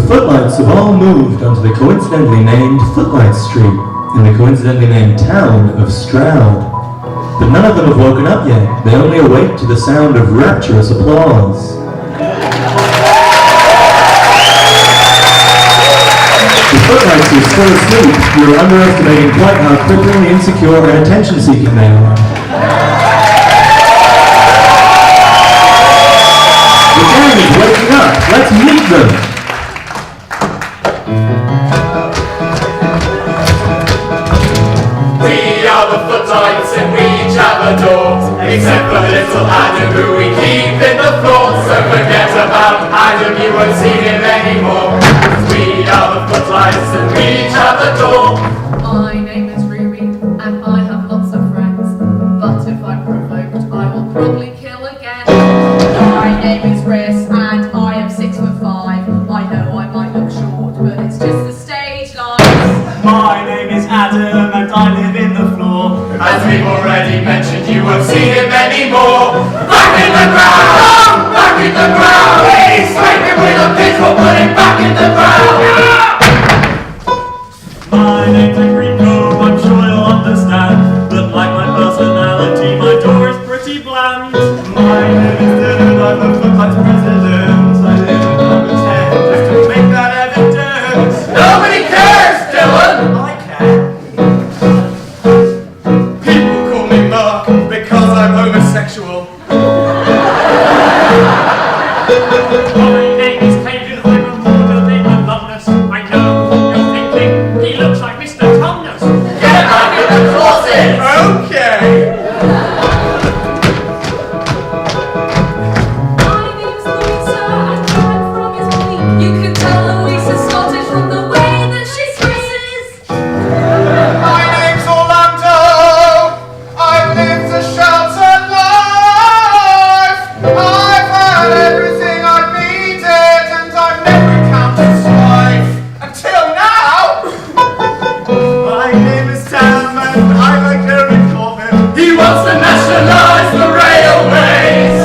footlights have all moved onto the coincidentally named Footlights Street in the coincidentally named town of Stroud. But none of them have woken up yet. They only awake to the sound of rapturous applause. The Footlights are still asleep. You're underestimating quite how cripplingly insecure and attention-seeking they are. The gang is waking up. Let's meet them. We are the Footlights and we each have a door, except for little Adam who we keep in the floor. So forget about Adam, you won't see him anymore. We are the Footlights and we each have a door. My name is Ruby and I have lots of friends, but if I'm provoked I will probably kill again. My name is Riss and I am 6'5". I know I might look short, but it's just the stage lights. My name is Adam and I live in the floor. As we've already mentioned, you won't see him anymore. Back in the ground! Back in the ground! He's scraping with a pitchfork, put him back in the ground! My name's Enrico, I'm sure you'll understand, but like my personality, my door is pretty bland. My name is Dylan, I'm the Footlights president. I live at number 10, just to make that evident. Nobody cares, Dylan! I care. People call me Mark because I'm homosexual. My name is Caden, I'm a modeling alumnus. I know you're thinking, he looks like Mr. Tumnus. Get back in the closet! Okay! My name's Louisa and I'm from Italy. You can tell Louisa's Scottish from the way that she dresses. My name's Orlando. I've lived a sheltered life. I've had everything I've needed, and I've never encountered strife until now. My name is Sam and I like Eric Corbin. He wants to nationalise the railways.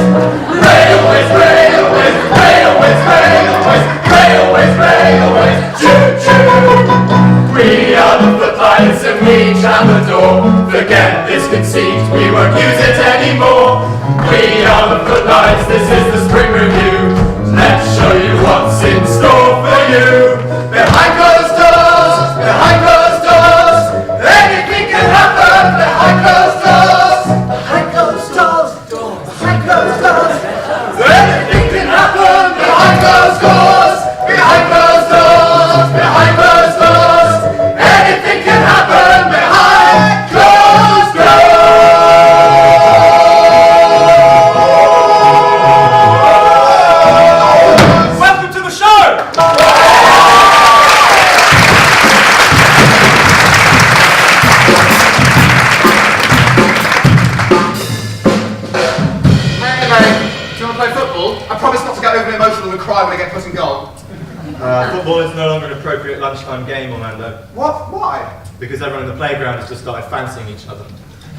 Railways, railways, railways, railways, railways, railways. Choo choo. We are the Footlights and we each have a door. Forget this conceit, we won't use it anymore. We are the Footlights, this is the Spring Revue. Let's show you what's in store for you. Behind closed doors, behind closed doors. Anything can happen behind closed doors. Behind closed doors, behind closed doors. Anything can happen behind closed doors. Behind closed doors, behind closed doors. Anything can happen behind closed doors. Welcome to the show! Hey mate, do you want to play football? I promise not to get overly emotional and cry when I get put in goal. Football is no longer an appropriate lunchtime game, Orlando, What? Why? because everyone in the playground has just started fancying each other.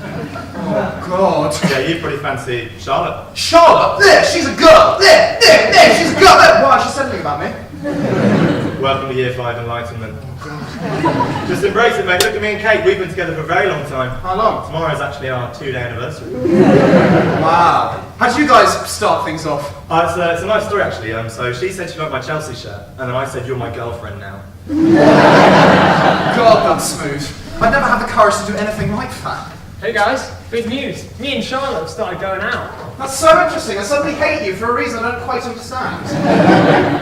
Oh God. Yeah, you pretty fancy Charlotte. Charlotte? There, she's a girl. There, she's a girl. There. Why? She said something about me. Welcome to Year 5 Enlightenment. Just embrace it, mate. Look at me and Kate. We've been together for a very long time. How long? Tomorrow's actually our 2-day anniversary. Wow. How did you guys start things off? It's a nice story, actually. So she said she liked my Chelsea shirt, and then I said, you're my girlfriend now. God, that's smooth. I'd never have the courage to do anything like that. Hey guys, big news. Me and Charlotte have started going out. That's so interesting. I suddenly hate you for a reason I don't quite understand.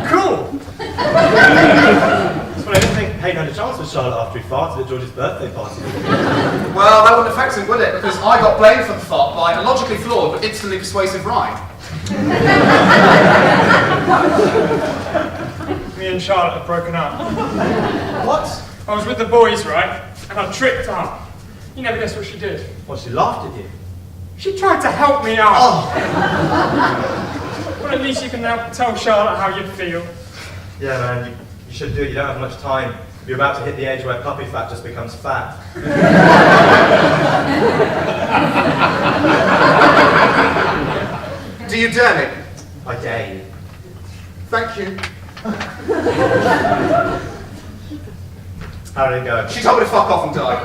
Cool! Well, I didn't think Hayden had a chance with Charlotte after he farted at George's birthday party. Well, that wouldn't affect him, would it? Because I got blamed for the fart by a logically flawed but instantly persuasive rhyme. Me and Charlotte have broken up. What? I was with the boys, right? And I tricked her. You never guess what she did. Well, she laughed at you. She tried to help me out. Oh. Well, at least you can now tell Charlotte how you feel. Yeah, man, you should do it. You don't have much time. You're about to hit the age where puppy fat just becomes fat. Do you dare me? I dare you. Thank you. How did it go? She told me to fuck off and die.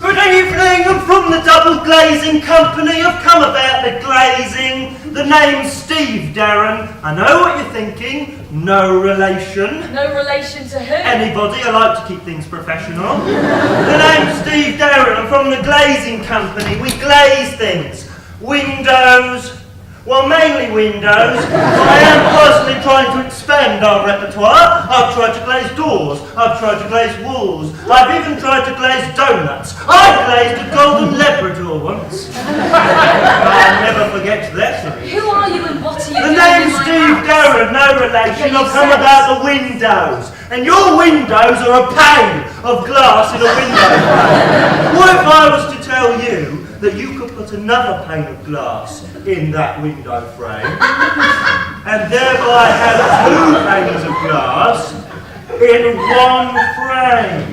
Good evening, I'm from the Double Glazing Company. I've come about the glazing. The name's Steve Darren. I know what you're thinking. No relation. No relation to who? Anybody, I like to keep things professional. The name's Steve Darren, I'm from the Glazing Company. We glaze things. Windows, well mainly windows. I am personally trying to expand our repertoire. I've tried to glaze doors, I've tried to glaze walls, I've even tried to glaze donuts. I glazed a golden Labrador once. I'll never forget that. Who are you and what are you The doing in name's my Steve house? Darren, no relation. Yeah, I've come said about the windows. And your windows are a pane of glass in a window frame. What if I was to tell you that you could put another pane of glass in that window frame and thereby have two panes of glass in one frame?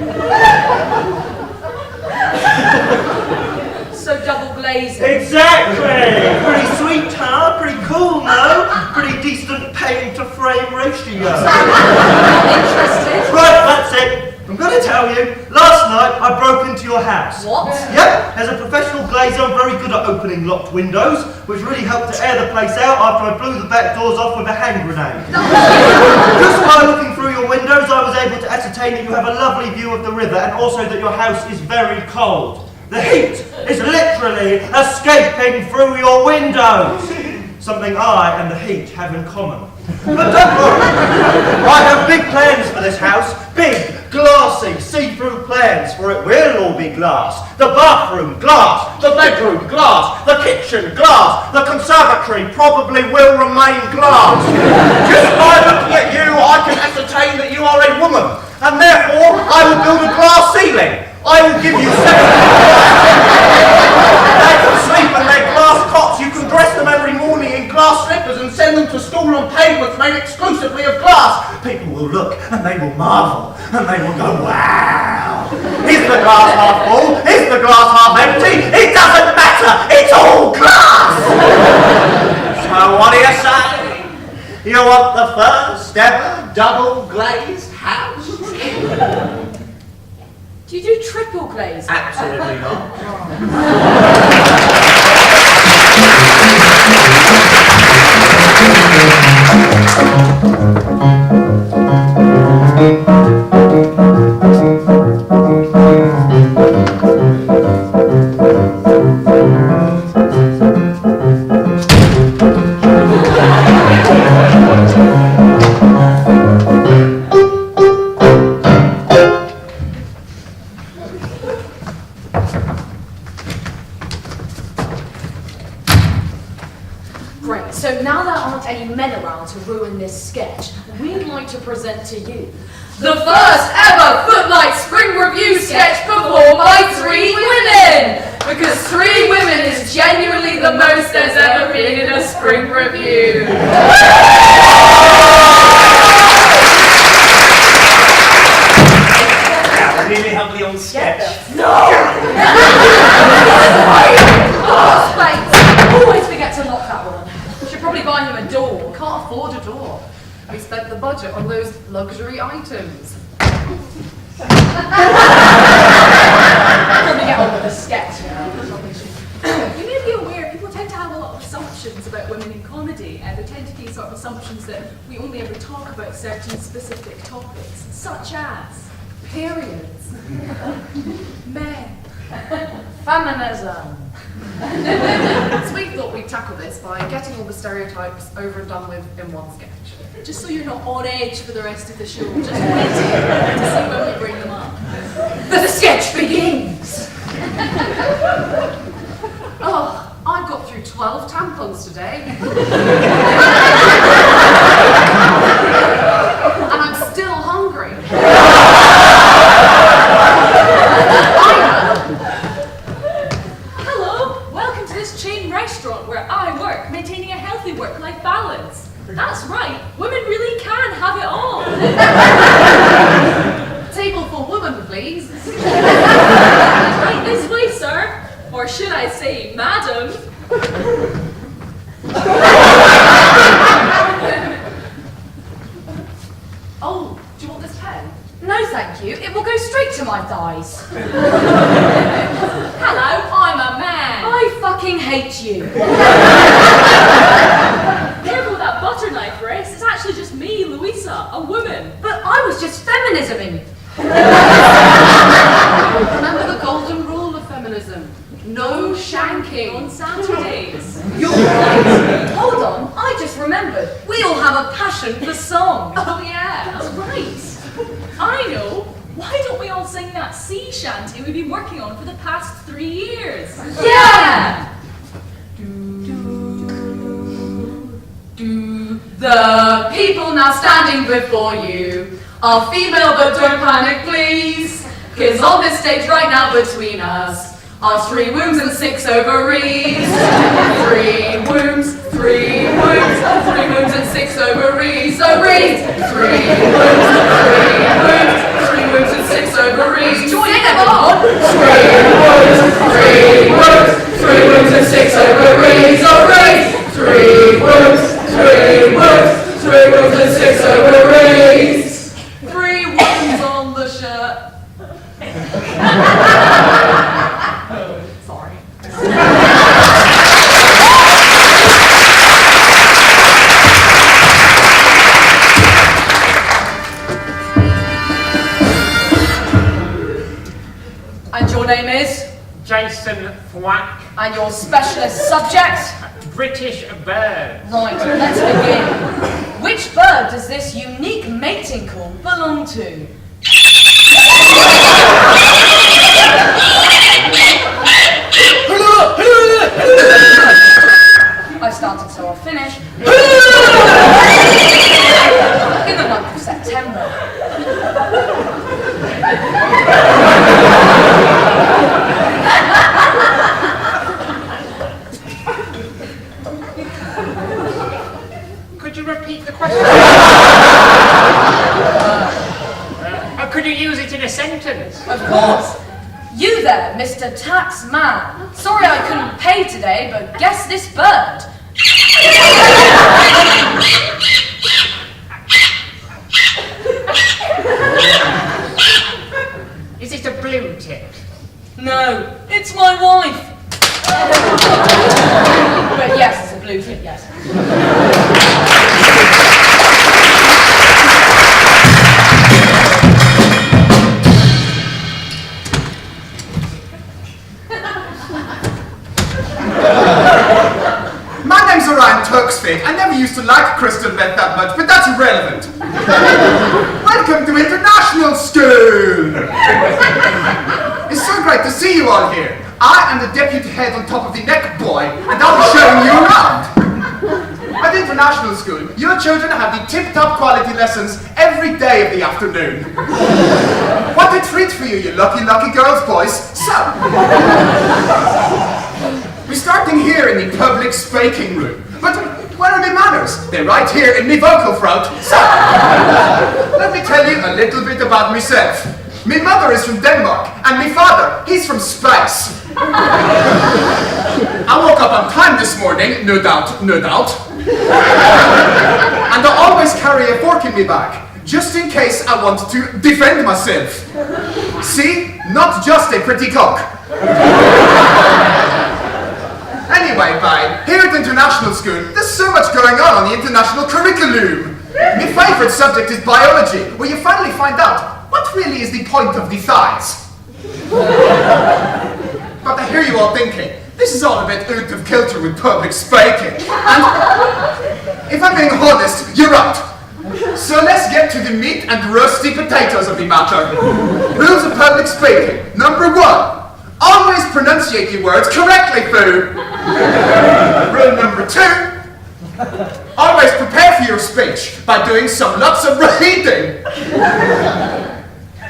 So double glazing. Exactly! Pretty sweet, huh? Pretty cool, no? Pretty decent pane to frame ratio. Interested? Right, that's it. I'm going to tell you, last night I broke into your house. What? Yep, as a professional glazer, I'm very good at opening locked windows, which really helped to air the place out after I blew the back doors off with a hand grenade. Just by looking through your windows, I was able to ascertain that you have a lovely view of the river and also that your house is very cold. The heat is literally escaping through your windows. Something I and the heat have in common. But don't worry, I have big plans for this house. Big, glassy, see-through plans, for it will all be glass. The bathroom, glass. The bedroom, glass. The kitchen, glass. The conservatory probably will remain glass. Just by looking at you, I can ascertain that you are a woman, and therefore I will build a glass ceiling. I will give you 7 They can sleep in their glass cots. You can dress them every morning in glass slippers and send them to school on pavements made exclusively of glass. People will look and they will marvel and they will go, wow. Is the glass half full? Is the glass half empty? It doesn't matter. It's all glass. So what do you say? You want the first ever double glazed house? Do you do triple glazing? Absolutely not. Great, so now there aren't any men around to ruin this sketch, we'd like to present to you the first ever Footlights Spring Revue sketch performed by 3 women! Because 3 women is genuinely the most there's ever been in a spring review. Really help on sketch. No! Wait, always forget to lock that one. Should probably buy him a door. Can't afford a door. We spent the budget on those luxury items. Let me get on with the sketch. You may be aware, people tend to have a lot of assumptions about women in comedy, and they tend to be sort of assumptions that we only ever talk about certain specific topics, such as periods, men, Feminism. So we thought we'd tackle this by getting all the stereotypes over and done with in one sketch. Just so you're not on edge for the rest of the show, just wait to see when we bring them up. The sketch begins! Oh, I got through 12 tampons today. And I'm still hungry. Hello, welcome to this chain restaurant where I work, maintaining a healthy work-life balance. That's right, women really can have it all. Oh, do you want this pen? No, thank you. It will go straight to my thighs. Hello, I'm a man. I fucking hate you. Careful with that butter knife, Grace. It's actually just me, Louisa, a woman. But I was just feminisming. Remember the golden rule of feminism. No shanking on Saturdays. You're right. Hold on, I just remembered. We all have a passion for song. Oh yeah, that's right. I know. Why don't we all sing that sea shanty we've been working on for the past 3 years? Yeah! The people now standing before you are female, but don't panic, please. 'Cause on this stage right now between us are 3 wombs and 6 ovaries. 3 wombs, 3 wombs, 3 wombs and 6 ovaries. Ovaries! 3 wombs, 3 wombs, 3 wombs and 6 ovaries. Join in, everyone! 3 wombs, 3 wombs, 3 wombs and 6 ovaries. Ovaries! 3 wombs, 3 wombs, 3 wombs and 6 ovaries. 3 wombs on the shirt. Sorry. And your name is? Jason Thwack, And your specialist subject? British bird. Right, let's begin. Which bird does this unique mating call belong to? I started, so I'll finish. In the month of September. Could you repeat the question? Could you use it in a sentence? Of course. You there, Mr. Tax Man. Sorry I couldn't pay today, but guess this bird. Is it a blue tip? No, it's my wife. But yes, it's a blue tip, yes. My name's Orion Turksford. I never used to like crystal meth that much, but that's irrelevant. Welcome to international school! It's so great to see you all here. I am the deputy head on top of the neck boy, and I'll be showing you around. At international school, your children have the tip-top quality lessons every day of the afternoon. What a treat for you, you lucky, lucky girls, boys. So, we're starting here in the public speaking room. But where are my manners? They're right here in my vocal throat. So, let me tell you a little bit about myself. My mother is from Denmark, and my father, he's from space. I woke up on time this morning, no doubt, no doubt. And I always carry a fork in my bag, just in case I want to defend myself. See? Not just a pretty cock. Anyway, babe, here at international school, there's so much going on the international curriculum. My favourite subject is biology, where you finally find out what really is the point of the thighs. But I hear you all thinking, this is all a bit out of kilter with public speaking. And if I'm being honest, you're right. So let's get to the meat and rusty potatoes of the matter. Rules of public speaking. Number 1. Always pronunciate your words correctly, Boo. Rule number 2. Always prepare for your speech by doing lots of reading.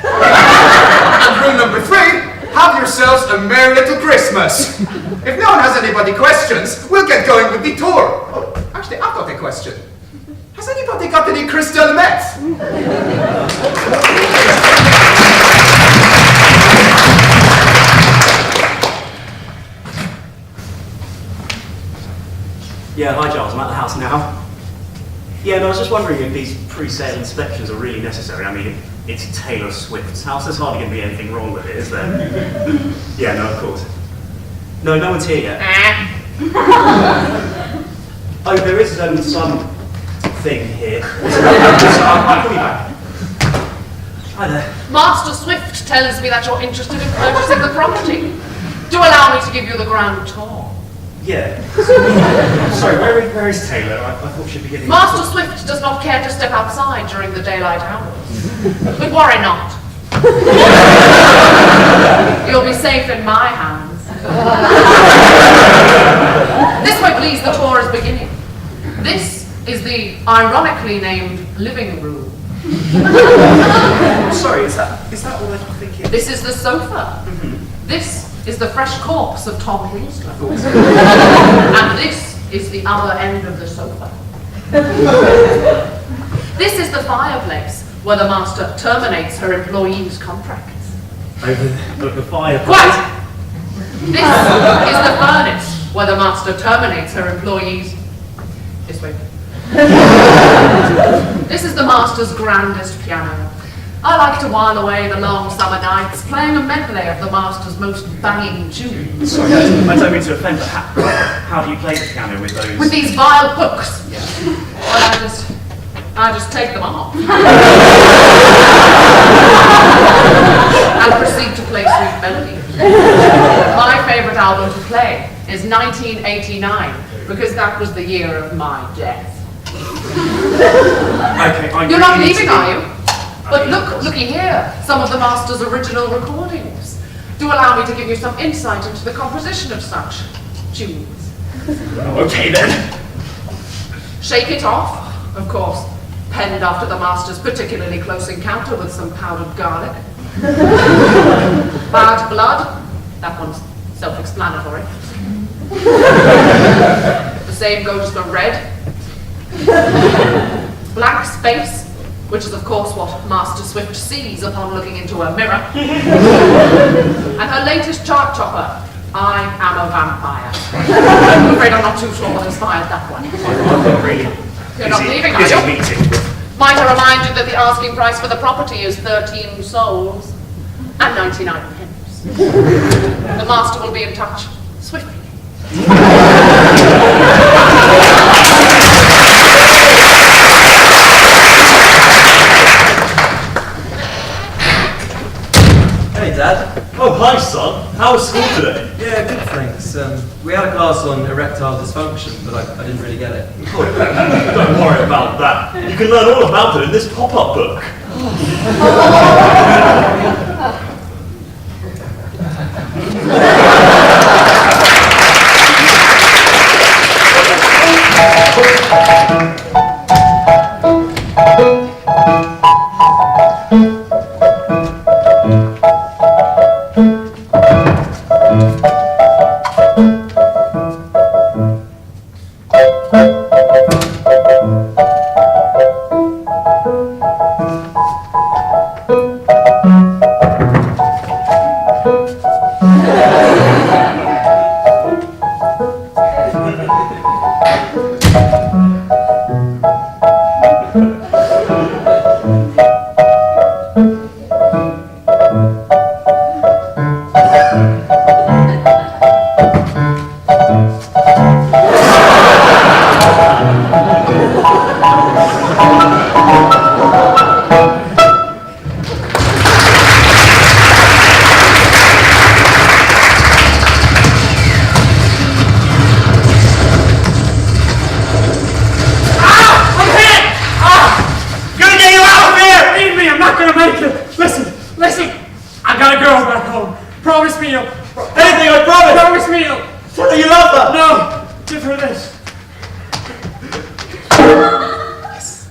And rule number 3. Have yourselves a merry little Christmas. If no one has anybody questions, we'll get going with the tour. Oh, actually, I've got a question. Has anybody got any crystal meth? Yeah, hi Giles, I'm at the house now. Yeah, and I was just wondering if these pre-sale inspections are really necessary. I mean, it's Taylor Swift's house. There's hardly going to be anything wrong with it, is there? Yeah, no, of course. No, no one's here yet. Oh, there is some thing here. I'll call you back. Hi there. Master Swift tells me that you're interested in purchasing the property. Do allow me to give you the grand tour. Yeah. Sorry, where is Taylor? I thought she'd be getting... Master Swift does not care to step outside during the daylight hours. But worry not. You'll be safe in my hands. This way, please, the tour is beginning. This is the ironically named living room. Sorry, is that all I think it is? This is the sofa. This is the fresh corpse of Tom Hiddleston. And this is the other end of the sofa. This is the fireplace where the master terminates her employees' contracts. Over the fireplace? Quite! This is the furnace where the master terminates her employees. This way. This is the master's grandest piano. I like to while away the long summer nights playing a medley of the master's most banging tunes. Sorry, I don't mean to offend, but how do you play the piano with those? With these vile hooks. Yeah. Well, I just take them off. And proceed to play sweet melodies. My favourite album to play is 1989, because that was the year of my death. Okay, You're not leaving, are you? But looky here, some of the master's original recordings. Do allow me to give you some insight into the composition of such tunes. Okay then. Shake It Off, of course, penned after the master's particularly close encounter with some powdered garlic. Bad Blood, that one's self-explanatory. The same goes for Red. Blank Space, which is of course what Master Swift sees upon looking into a mirror. And her latest chart topper, I Am a Vampire. I'm afraid I'm not too sure what inspired that one. I'm not really. You're not leaving, are busy you? meeting. Might I remind you that the asking price for the property is 13 souls and 99 pence. The master will be in touch swiftly. Hey, Dad. Oh, hi, son. How was school today? Yeah, good, thanks. We had a class on erectile dysfunction, but I didn't really get it. Don't worry about that. You can learn all about it in this pop-up book.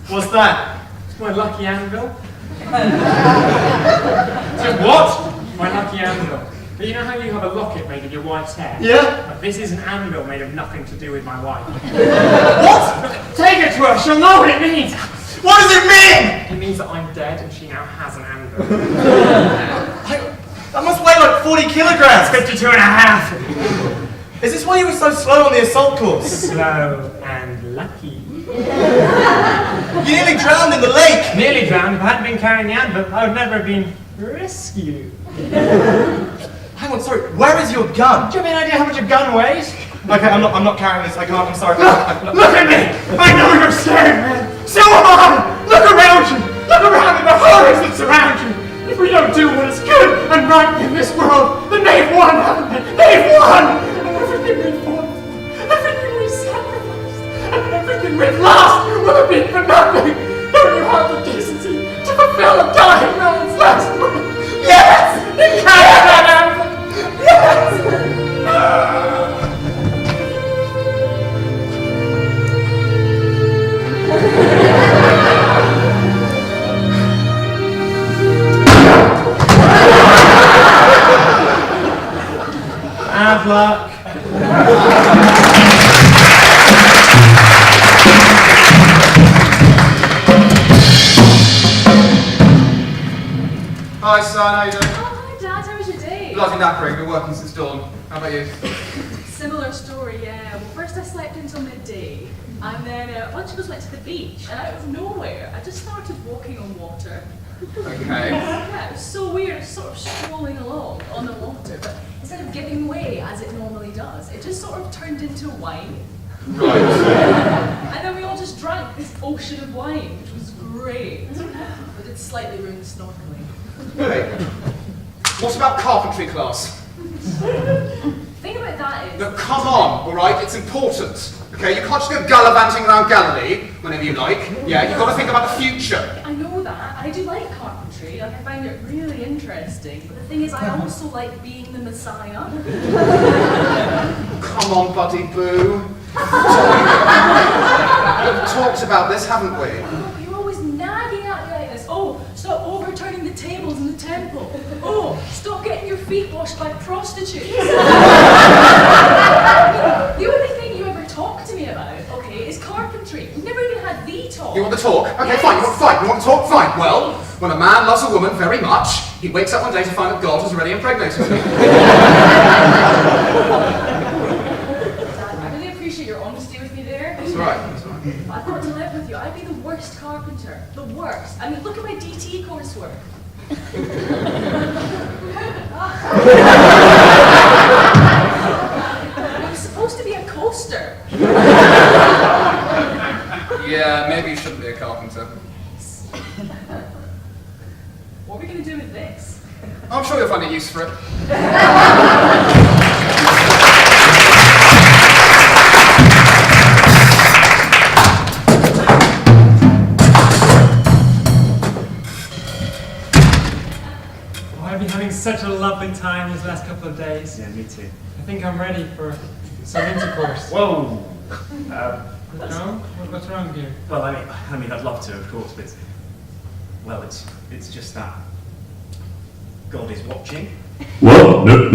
What's that? It's my lucky anvil. So what? My lucky anvil. But you know how you have a locket made of your wife's hair? Yeah. But this is an anvil made of nothing to do with my wife. What? Take it to her, she'll know what it means. What does it mean? It means that I'm dead and she now has an anvil. That must weigh like 40 kilograms. 52 and a half. Is this why you were so slow on the assault course? Slow and lucky. You nearly drowned in the lake. Nearly drowned. If I hadn't been carrying the anvil, I would never have been rescued. Hang on, sorry. Where is your gun? Do you have any idea how much a gun weighs? Okay, I'm not carrying this. I can't. I'm sorry. Look at me! I know you're scared, man! So am I! Look around you! Look around at the horrors that surround you! If we don't do what is good and right in this world, then they've won, haven't they? They've won! And everything we've fought, everything we've sacrificed, and everything we've lost will have been for nothing! Don't you have the decency to fulfill a dying man's last wish? Yes! You carry that out! Yes! Have luck. Hi, son, how you doing? Oh, hi, Dad. How was your day? Bloody knackering, been working since dawn. How about you? Similar story, yeah. Well, first I slept until midday, and then a bunch of us went to the beach, and out of nowhere, I just started walking on water. Okay. Yeah, it was so weird. I was sort of strolling along on the water, but instead of giving way as it normally does, it just sort of turned into wine. Right. And then we all just drank this ocean of wine, which was great. But it slightly ruined the snorkeling. Hey, what about carpentry class? The thing about that is... No, come on, all right? It's important. Okay, you can't just go gallivanting around Galilee whenever you like. Yeah, you've got to think about the future. I know that. I do like carpentry. Like, I find it really interesting. But the thing is, I also like being the Messiah. Come on, buddy boo. We've talked about this, haven't we? Oh, you're always nagging at me like this. Oh, stop overturning the tables in the temple. Oh, stop getting your feet washed by prostitutes. The only thing you ever talk to me about, okay, is carpentry. We've never even had the talk. You want to talk? Okay, Yes. fine. You want to fight? You want to talk? Fine. Well, when a man loves a woman very much, he wakes up one day to find that God has already impregnated him. Dad, I really appreciate your honesty with me there. That's right. That's right. I've got to live with you. I'd be the worst carpenter. The worst. I mean, look at my DT coursework. I'm supposed to be a coaster. Yeah, maybe you shouldn't be a carpenter. What are we going to do with this? I'm sure you'll find a use for it. I've been having such a lovely time these last couple of days. Yeah, me too. I think I'm ready for some intercourse. Whoa! No? What's wrong with you? Well, I mean, I'd love to, of course, but it's just that God is watching. Well, no,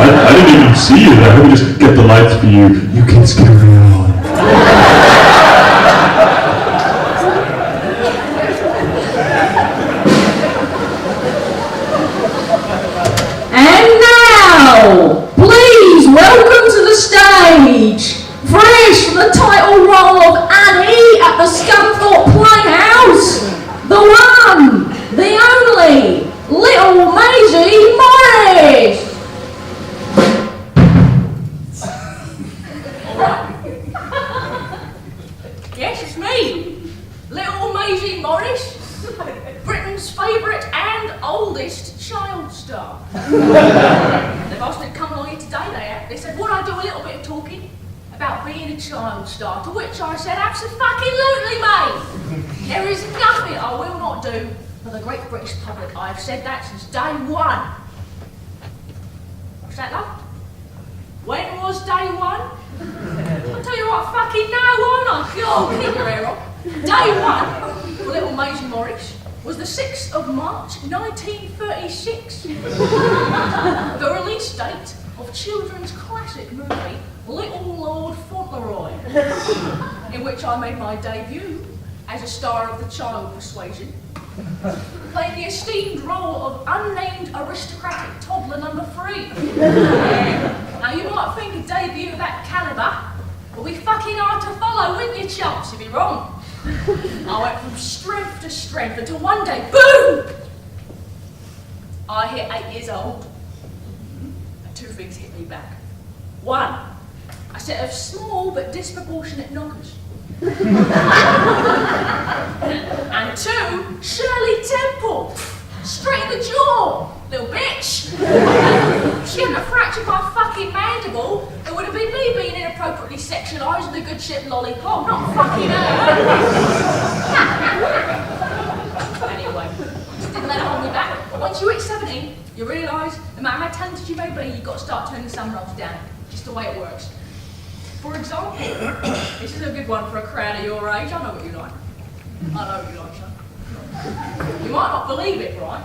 I didn't even see you there. Let me just get the lights for you. You kids carry on. And now, please welcome to the stage, fresh from the title role of Annie at the Scunthorpe Playhouse, the one, the only, Little Maisie Morris. Yes, it's me, Little Maisie Morris, Britain's favourite and oldest child star. They've asked me to come along here today. They said, would I do a little bit of talking about being a child star? To which I said, absolutely, mate. There is nothing I will not do for the great British public. I've said that since day one. What's that, love? When was day one? I'll tell you what, fucking no, won't I? God, keep your hair up. Day one for Little Maisie Morris was the 6th of March 1936. The release date of children's classic movie Little Lord Fauntleroy, in which I made my debut as a star of the child persuasion, playing the esteemed role of unnamed aristocratic toddler number 3. Now you might think a debut of that calibre will be fucking hard to follow, wouldn't you, chumps? You'd be wrong. I went from strength to strength until one day, boom! I hit 8 years old, and 2 things hit me back. 1, a set of small but disproportionate knockers. And 2, Shirley Temple, straight in the jaw, little bitch. She hadn't fractured my fucking mandible, it would have been me being inappropriately sexualised with a good ship lollipop, not fucking her. Anyway, just didn't let it hold me back. Once you hit 17, you realise no matter how talented you may be, you've got to start turning some roles down. Just the way it works. For example, this is a good one for a crowd of your age. I know what you like. I know what you like, son. You might not believe it, right?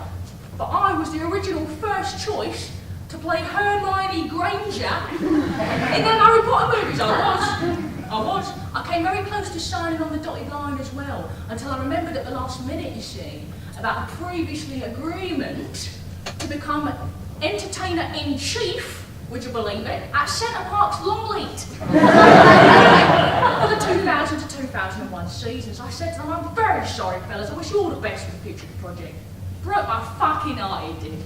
But I was the original first choice to play Hermione Granger in the Harry Potter movies. I was. I came very close to signing on the dotted line as well, until I remembered at the last minute, you see, about a previously agreement to become entertainer-in-chief, would you believe it, at Centre Park's Longleat. For the 2000 to 2001 seasons, I said to them, I'm very sorry, fellas, I wish you all the best for the future of the project. Broke my fucking heart, it did.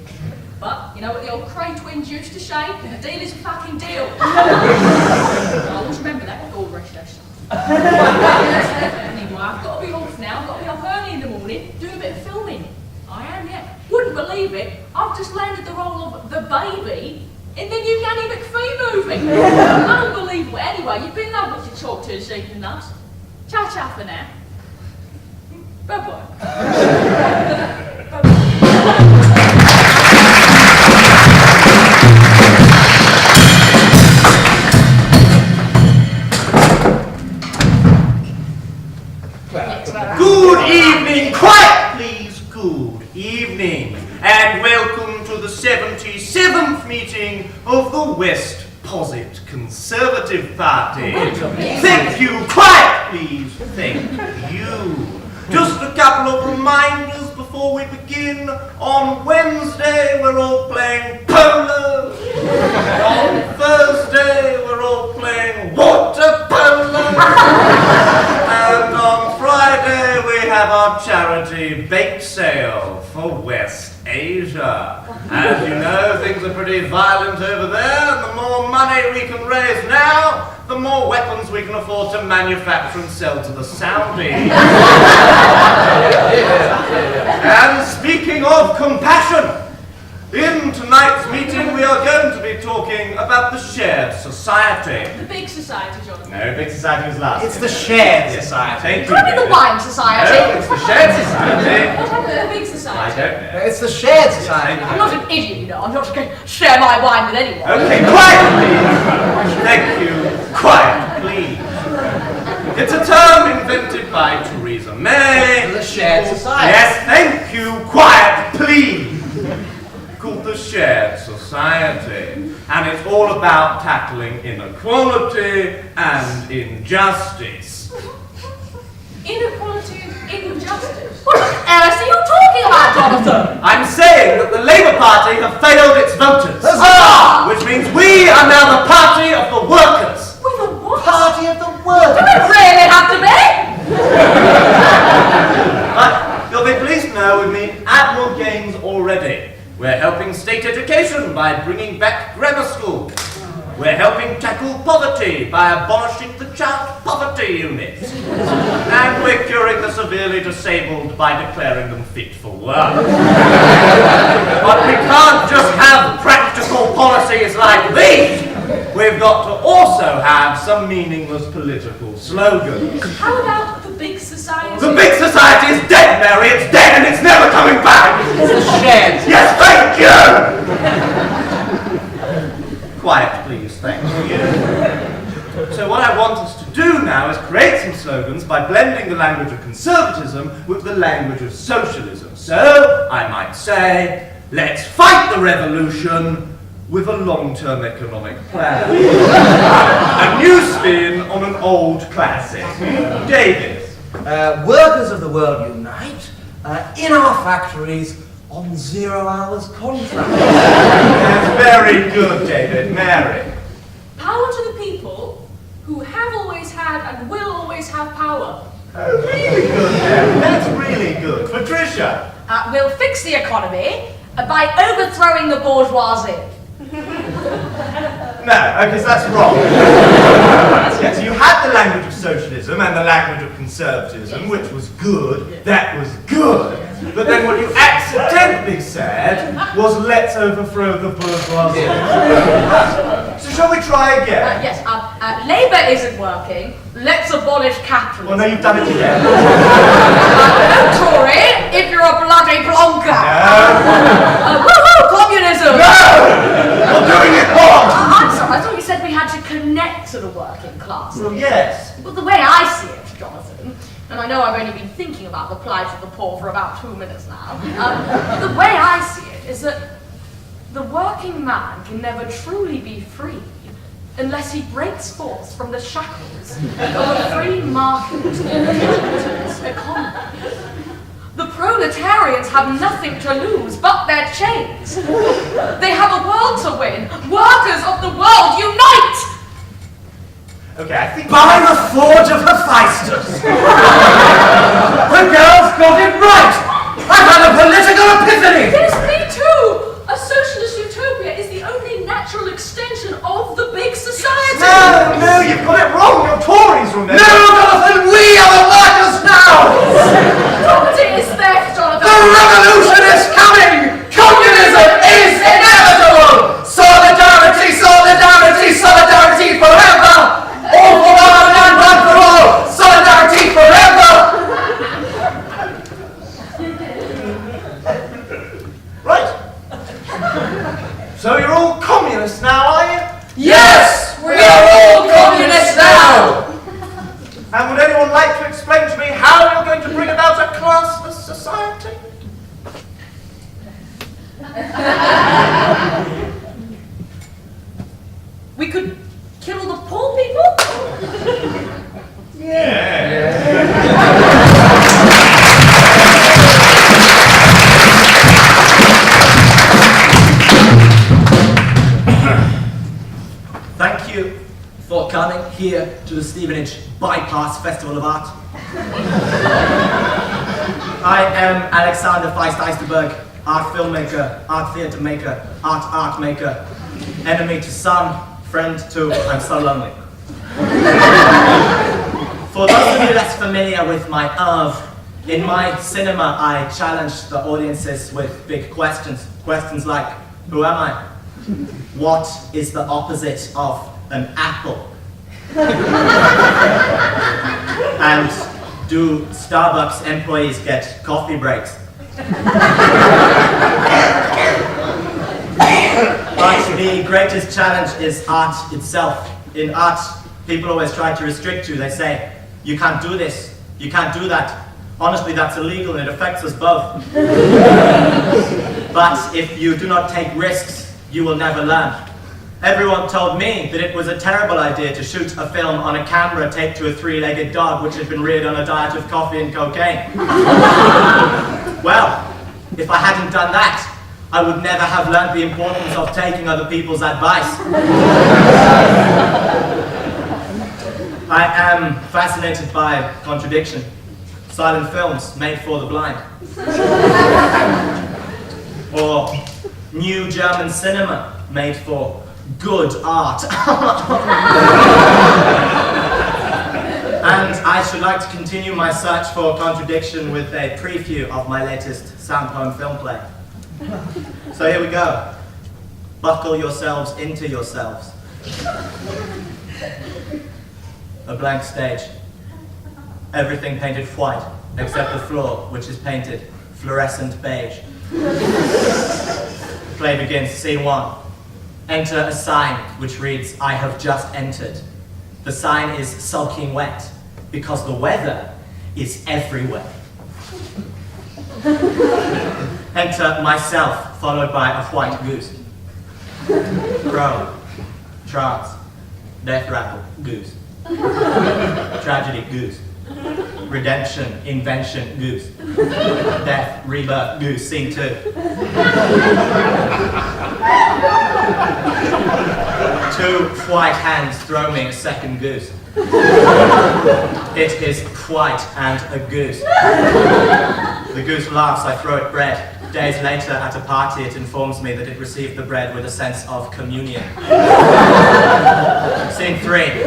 But, you know what the old Cray twins used to say? A deal is a fucking deal. I always remember that, God rest their souls. Anyway, I've got to be off now, I've got to be up early in the morning, doing a bit of filming. I am, yeah. Wouldn't believe it, I've just landed the role of the baby in the new Nanny McPhee movie. Unbelievable. Anyway, you've been lovely to talk to this evening, lads. Ciao for now. Bye-bye. Good evening, quiet please, good evening, and welcome to the 77th meeting of the West Posit Conservative Party. Thank you, quiet please, thank you. Just a couple of reminders before we begin. On Wednesday we're all playing polo. On Thursday we're all playing water polo. And on Friday we have our charity bake sale for West Asia. As you know, things are pretty violent over there, and the more money we can raise now, the more weapons we can afford to manufacture and sell to the Saudis. And speaking of compassion, in tonight's meeting we are going to be talking about the shared society. The big society, Jonathan. No, big society was last. It's the shared society. Thank you. Could be the wine society. No, it's the shared society. What happened to the big I society? don't know. It's the shared society. I'm not an idiot, you know. I'm not going to share my wine with anyone. Okay, quiet, please. Thank you. Quiet, please. It's a term invented by Theresa May. The shared society. Yes, thank you. Quiet, please. Called the shared society. And it's all about tackling inequality and injustice. Inequality and injustice. What on earth are you talking about, Jonathan? I'm saying that the Labour Party have failed its voters. Which means we are now the party of the workers. With a what? Party of the world. Do we really have to be? But you'll be pleased to know we've made admirable gains already. We're helping state education by bringing back grammar school. We're helping tackle poverty by abolishing the child poverty unit. And we're curing the severely disabled by declaring them fit for work. But we can't just have practical policies like these. We've got to also have some meaningless political slogans. How about the big society? The big society is dead, Mary. It's dead and it's never coming back. It's the shared. Yes, thank you. Quiet, please. Thank you. So what I want us to do now is create some slogans by blending the language of conservatism with the language of socialism. So I might say, let's fight the revolution with a long-term economic plan. A new spin on an old classic. David. Workers of the world unite in our factories on 0 hours contract. That's very good, David. Mary. Power to the people who have always had and will always have power. Really good, Mary. That's really good. Patricia? We'll fix the economy by overthrowing the bourgeoisie. No, because that's wrong. Yes, you had the language of socialism and the language of conservatism, which was good. That was good. But then what you accidentally said was, let's overthrow the bourgeoisie. So shall we try again? Yes, Labour isn't working. Let's abolish capitalism. Well, no, you've done it again. No, Tory, if you're a bloody plonker. No. Woo-hoo, communism! No! You're doing it wrong! I'm sorry, I thought you said we had to connect to the working class. Well, yes. Well, the way I see it, Jonathan, and I know I've only been thinking about the plight of the poor for about 2 minutes now, the way I see it is that the working man can never truly be free unless he breaks forth from the shackles of a free market capitalist economy. The proletarians have nothing to lose but their chains. They have a world to win. Workers of the world, unite! Okay, I think... By the forge of Hephaestus! The girl's got it right! I've had a political epiphany! Yes, me too! A socialist utopia is the only natural extension of the big society! No, you've got it wrong! You're Tories, remember? No, Jonathan, we are the workers now! Property is theft, Jonathan! The revolution is coming! Communism is inevitable! Solidarity, solidarity, solidarity forever! All for one and one for all! Solidarity forever! Right. So you're all communists now, are you? Yes! We are all communists now! And would anyone like to explain to me how you're going to bring about a classless society? We could kill the poor people? Thank you for coming here to the Stevenage Bypass Festival of Art. I am Alexander Feist-Eisterberg, art filmmaker, art theatre maker, art maker, enemy to some, friend to I'm so lonely. For those of you less familiar with my oeuvre, in my cinema I challenge the audiences with big questions. Questions like, who am I? What is the opposite of an apple? And do Starbucks employees get coffee breaks? But the greatest challenge is art itself. In art, people always try to restrict you. They say, you can't do this, you can't do that. Honestly, that's illegal and it affects us both. But if you do not take risks, you will never learn. Everyone told me that it was a terrible idea to shoot a film on a camera taped to a three-legged dog which had been reared on a diet of coffee and cocaine. Well, if I hadn't done that, I would never have learned the importance of taking other people's advice. I am fascinated by contradiction. Silent films made for the blind. Or new German cinema made for good art. And I should like to continue my search for contradiction with a preview of my latest sound poem film play. So here we go. Buckle yourselves into yourselves. A blank stage. Everything painted white, except the floor, which is painted fluorescent beige. Play begins, scene 1. Enter a sign which reads, I have just entered. The sign is sulking wet, because the weather is everywhere. Enter myself, followed by a white goose. Crow, trance, death rattle, goose. Tragedy, goose. Redemption, invention, goose. Death, rebirth, goose, scene 2. Two white hands throw me a second goose. It is white and a goose. The goose laughs, I throw it bread. Days later, at a party, it informs me that it received the bread with a sense of communion. Scene 3.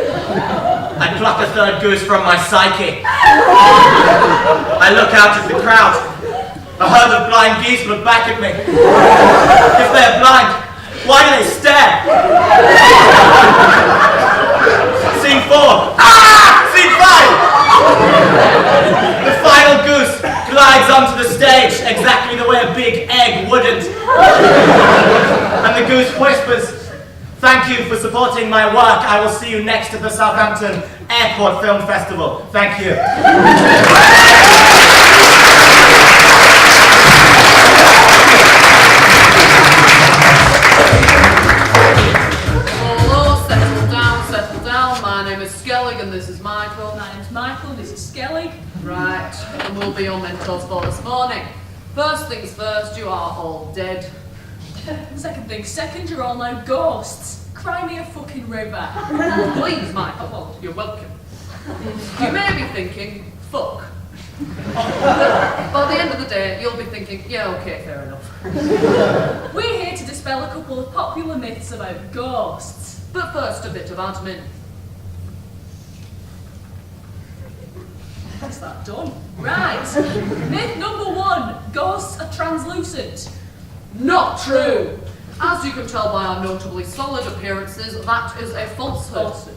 I pluck a third goose from my psyche. I look out at the crowd. A herd of blind geese look back at me. If they're blind, why do they stare? Scene 4. Scene 5. The final goose glides onto the stage exactly the way a big egg wouldn't. And the goose whispers, "Thank you for supporting my work. I will see you next at the Southampton Airport Film Festival. Thank you." Settle down. My name is Skellig and this is Michael. My name's Michael, this is Skellig. Right, and we'll be your mentors for this morning. First things first, you are all dead. Second thing second, you're all now ghosts. Cry me a fucking river. Please, Michael, well, you're welcome. You may be thinking, fuck. By the end of the day, you'll be thinking, yeah, okay, fair enough. We're here to dispel a couple of popular myths about ghosts. But first, a bit of admin. Is that done? Right. Myth number 1, ghosts are translucent. Not true! As you can tell by our notably solid appearances, that is a falsehood.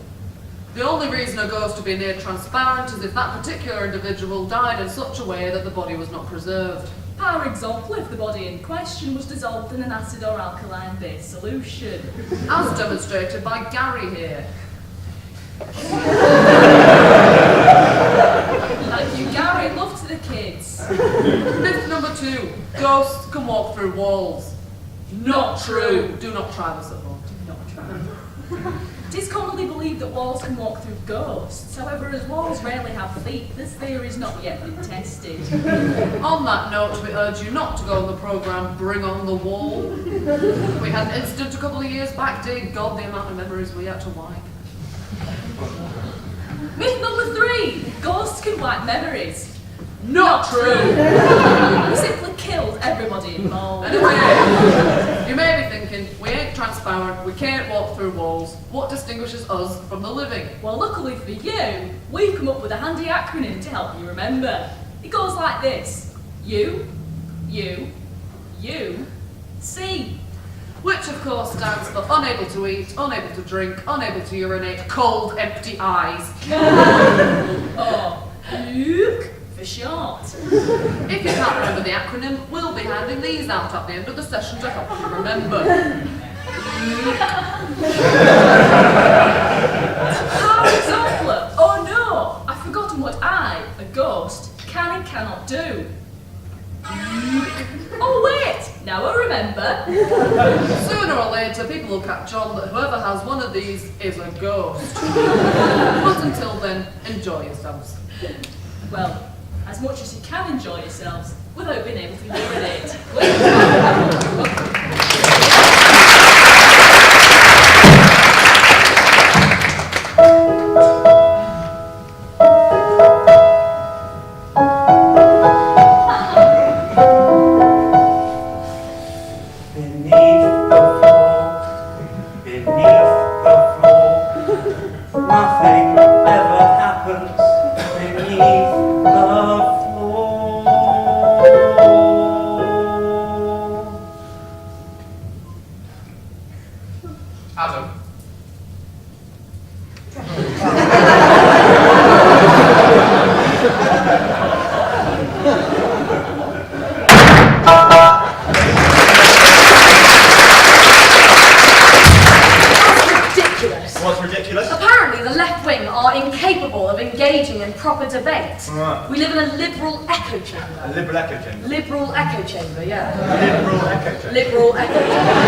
The only reason a ghost would be near transparent is if that particular individual died in such a way that the body was not preserved. For example, if the body in question was dissolved in an acid or alkaline-based solution. As demonstrated by Gary here. Thank you, Gary. Love to the kids. Myth number 2, ghosts can walk through walls. Not true. Do not try this at home. Do not try. It is commonly believed that walls can walk through ghosts. However, as walls rarely have feet, this theory has not yet been tested. On that note, we urge you not to go on the programme Bring On The Wall. We had an incident a couple of years back. Dear God, the amount of memories we had to wipe. Myth number 3, ghosts can wipe memories. Not true! We simply killed everybody involved. Anyway, you may be thinking, we ain't transparent, we can't walk through walls. What distinguishes us from the living? Well, luckily for you, we've come up with a handy acronym to help you remember. It goes like this. U, C. Which of course stands for unable to eat, unable to drink, unable to urinate, cold, empty eyes. Or Luke for short. If you can't remember the acronym, we'll be handing these out at the end of the session to help you remember. For example, oh no, I've forgotten what I, a ghost, can and cannot do. Oh wait, now I remember. Sooner or later, people will catch on that whoever has one of these is a ghost. But until then, enjoy yourselves. Well, as much as you can enjoy yourselves without being able to urinate. Proper debate. Right. We live in a liberal echo chamber. A liberal echo chamber? Liberal echo chamber, yeah. Liberal echo chamber? Liberal echo chamber.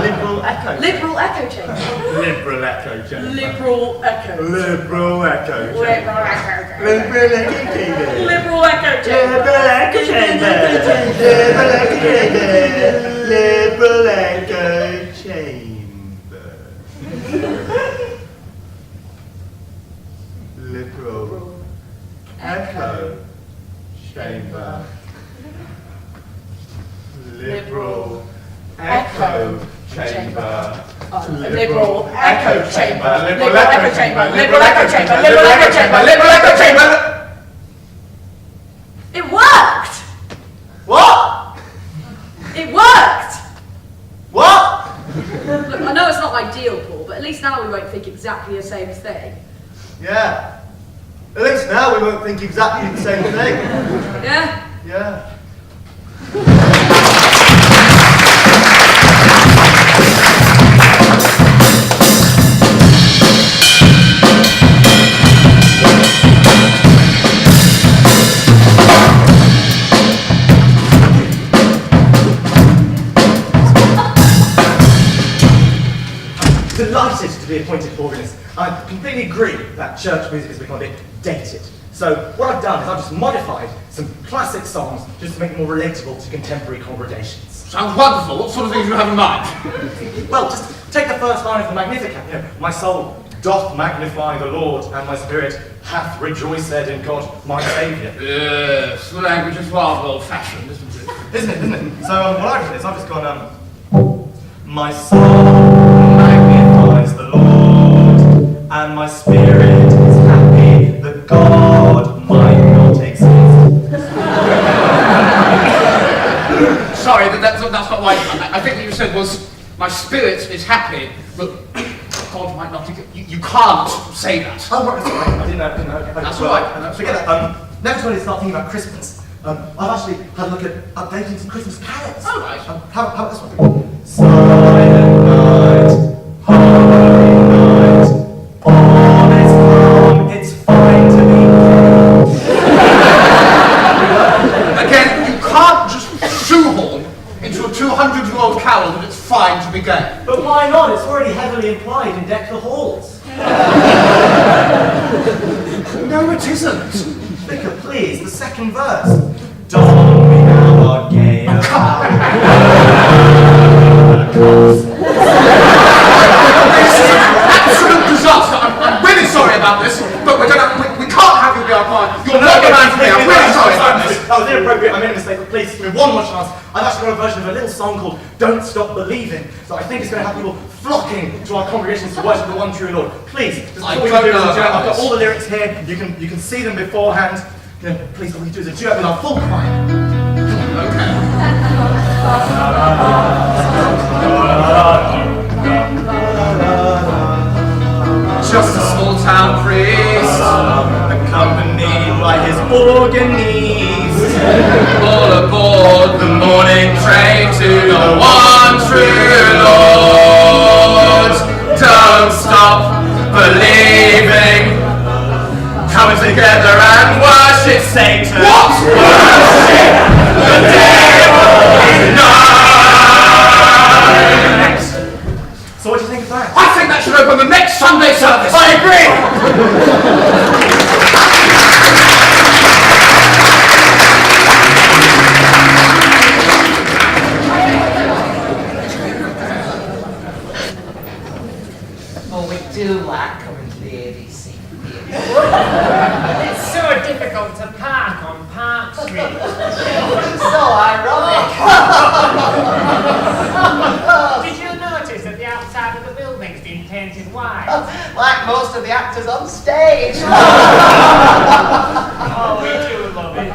Liberal echo chamber? Liberal echo chamber. Liberal echo chamber? Liberal echo chamber. Liberal echo chamber? Liberal echo chamber. Liberal echo chamber? Liberal echo chamber. Liberal echo chamber? Liberal echo chamber? Liberal echo chamber? Liberal echo chamber. Liberal echo chamber. Liberal echo chamber. Liberal echo chamber. Liberal echo chamber. Liberal echo chamber. It worked! What? It worked! What? Look, I know it's not ideal, Paul, but at least now we won't think exactly the same thing. Yeah. At least now we won't think exactly the same thing. Yeah? Yeah. Delighted to be appointed organist. I completely agree that church music has become a bit dated. So what I've done is I've just modified some classic songs just to make them more relatable to contemporary congregations. Sounds wonderful. What sort of things do you have in mind? Well, just take the first line of the Magnificat. You know, my soul doth magnify the Lord, and my spirit hath rejoiced in God, my Saviour. Yes, the language is rather old-fashioned, isn't it? Isn't it? So what I've done is I've just gone, my soul magnifies the Lord, and my spirit is happy that God might not exist. Sorry, that's not right. I think what you said was, my spirit is happy, but God might not exist. You can't say that. Oh, right, that's all right. I didn't know. That's all right. Forget that. Next one is start thinking about Christmas. I've actually had a look at updating some Christmas carols. Oh, right. How about this one? Silent night, holy night, all is calm, it's fine to be Again, you can't just shoehorn into a 200-year-old carol that it's fine to be gay. But why not? It's already heavily implied in Deck the Halls. No, it isn't. Vicar, please, the second verse. Dawn we now are gay Oh, come on. This is an absolute disaster. I'm really sorry about this, but we can't have you be our client. You're not the man for me. I'm really sorry about this. That was inappropriate. I made a mistake, but please give me one more chance. I've actually got a version of a little song called Don't Stop Believing, so I think it's going to have people flocking to our congregations to worship the one true Lord. Please, just I all we don't can do is know a duet. about I've got this. all the lyrics here. You can see them beforehand. You know, please, all we do is a duet with our full choir. Okay. Just a small town priest, accompanied by his organist, all aboard the morning train to the one true Lord. Don't stop believing, coming together and worship Satan. What? Worship the devil tonight. So what do you think of that? I think that should open the next Sunday service. I agree. Oh, we do like coming to the ABC. It's so difficult to park on Park Street. So ironic. Did you notice that the outside of the building's been painted white? Like most of the actors on stage. Oh, we do love it.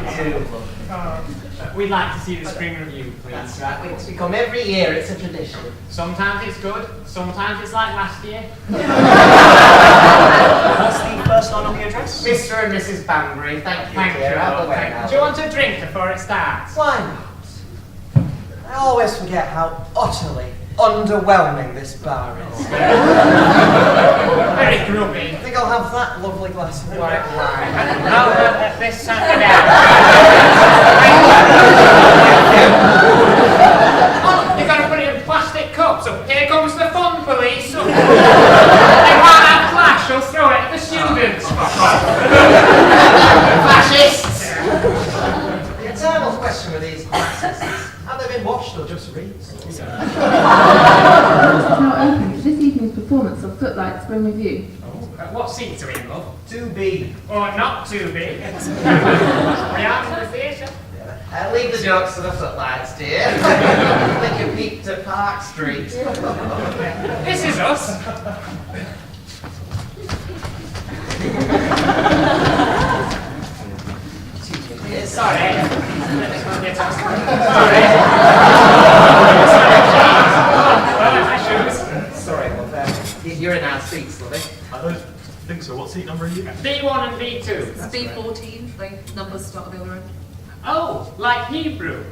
We'd like to see the Spring Revue, please. That's right, we come every year, it's a tradition. Sometimes it's good, sometimes it's like last year. What's the first line on the address? Mr. and Mrs. Banbury, thank you, Thank dear. you. Have a way Thank now. you. Do you want a drink before it starts? Why not? I always forget how utterly underwhelming this bar is. Very grubby. I think I'll have that lovely glass of white wine. I'll have this Sunday down. Oh, you've got to put it in plastic cups. So here comes the fun police. They can't have flash, they'll throw it at the students. Fascists! The eternal question with these classes is, have they been watched or just read? Now open to this evening's performance of Footlights Spring Revue. What seats are we in, love? 2B. Or not 2B. We are in the theatre. Leave the jokes to the footlights, dear. Think you peeped at Park Street. This is us. Sorry. Sorry, well, you're in our seats, lovey. I don't think so. What seat number are you? B1 and B2. It's B14, the numbers start at the other end. Oh, like Hebrew.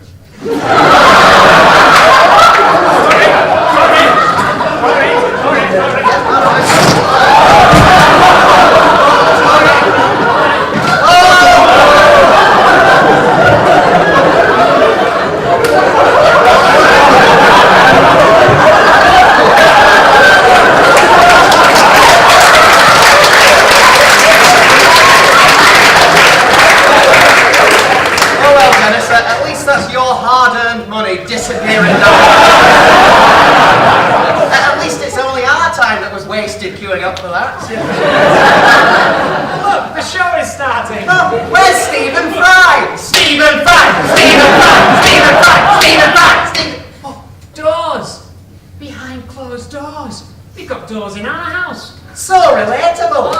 Disappearing now. At least it's only our time that was wasted queuing up for that. Look, the show is starting. Oh, where's Stephen Fry? Stephen Fry! Stephen Fry! Stephen Fry! Stephen Fry! Oh, doors! Behind closed doors. We've got doors in our house. So relatable.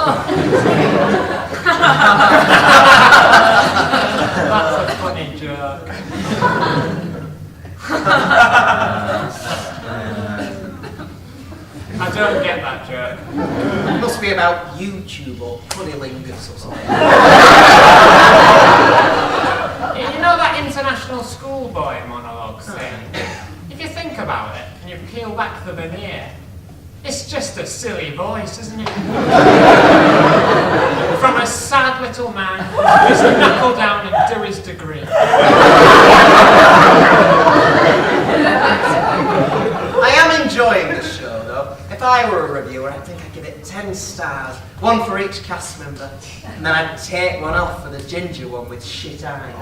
That's a funny joke. I don't get that joke. It must be about YouTube or cunnilingus or something. You know that international schoolboy monologue thing? If you think about it and you peel back the veneer, it's just a silly voice, isn't it? From a sad little man who's to knuckle down and do his degree. I am enjoying the show, though. If I were a reviewer, I think I'd give it 10 stars, one for each cast member, and then I'd take one off for the ginger one with shit eyes.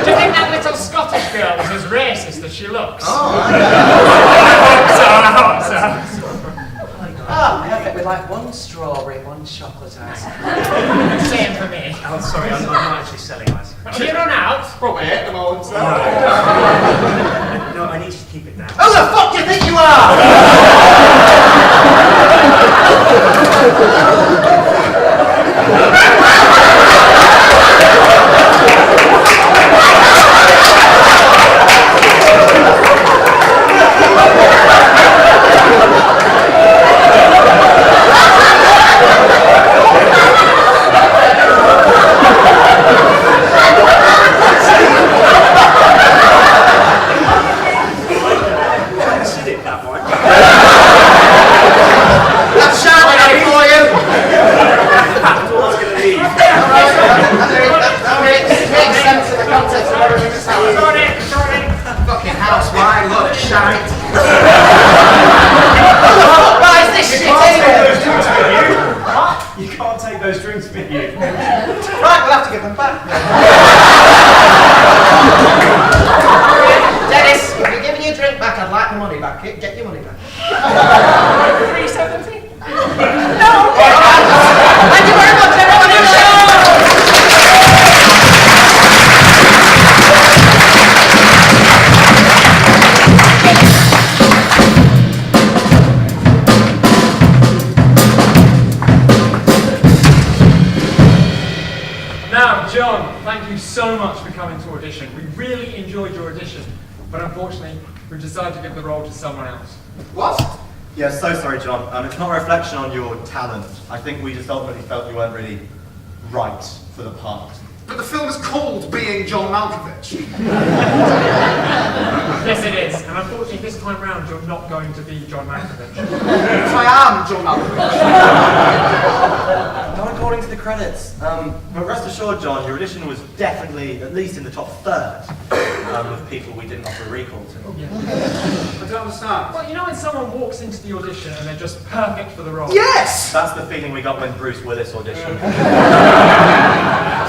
Do you think that little Scottish girl is as racist as she looks? Oh, I hope so. Oh, perfect. We'd like one strawberry, one chocolate ice. Same for me. Oh, sorry, I'm not actually selling ice. Have you run out? Probably at the moment, so. No, I need you to keep it down. Who the fuck do you think you are? Get your money back. 370? No! Thank you very much, everyone! Now, John, thank you so much for coming to audition. We really enjoyed your audition, but unfortunately, we decided to give the role to someone else. What? Yeah, so sorry, John. It's not a reflection on your talent. I think we just ultimately felt you weren't really right for the part. But the film is called Being John Malkovich. Yes, it is. And unfortunately, this time round, you're not going to be John Malkovich. Yes, I am John Malkovich. Not according to the credits. But rest assured, John, your audition was definitely at least in the top third of people we didn't offer a recall to. Yeah. I don't understand. Well, you know when someone walks into the audition and they're just perfect for the role? Yes! That's the feeling we got when Bruce Willis auditioned.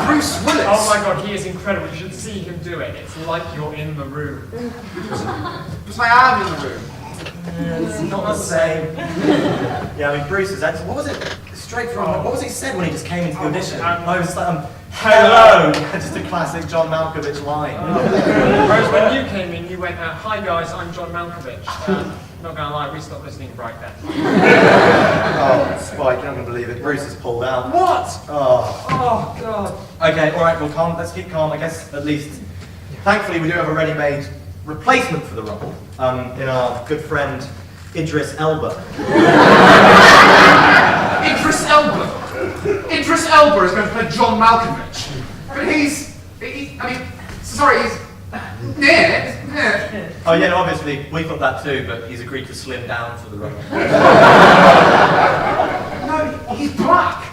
Bruce Willis? Oh my god, he is incredible. You should see him do it. It's like you're in the room. Because I am in the room. It's not the same. Yeah, I mean, Bruce is excellent. What was it? Straight from, what was he said when he just came into the audition? It was like, Hello! Just a classic John Malkovich line. Whereas when you came in, you went, hi guys, I'm John Malkovich. Not gonna lie, we stopped listening right then. Oh, Spike, you're not going to believe it. Bruce has pulled out. What? Oh. Oh, God. Okay, alright, well, calm. Let's keep calm. I guess, at least, thankfully, we do have a ready-made replacement for the role in our good friend, Idris Elba. Idris Elba? Idris Elba is going to play John Malkovich. But he's yeah. Oh yeah, no, obviously, we thought that too, but he's agreed to slim down for the role. No, he's black.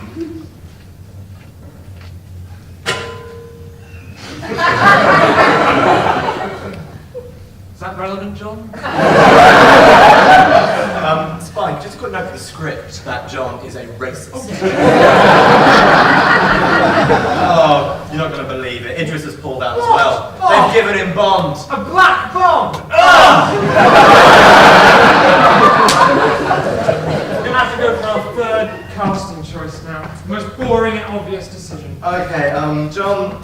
Is that relevant, John? Spike, just a quick note for the script that John is a racist. Oh, you're not going to believe it. Idris has pulled out as well. Oh. They've given him Bond. A black Bond! We're gonna have to go for our third casting choice now. The most boring and obvious decision. Okay, John,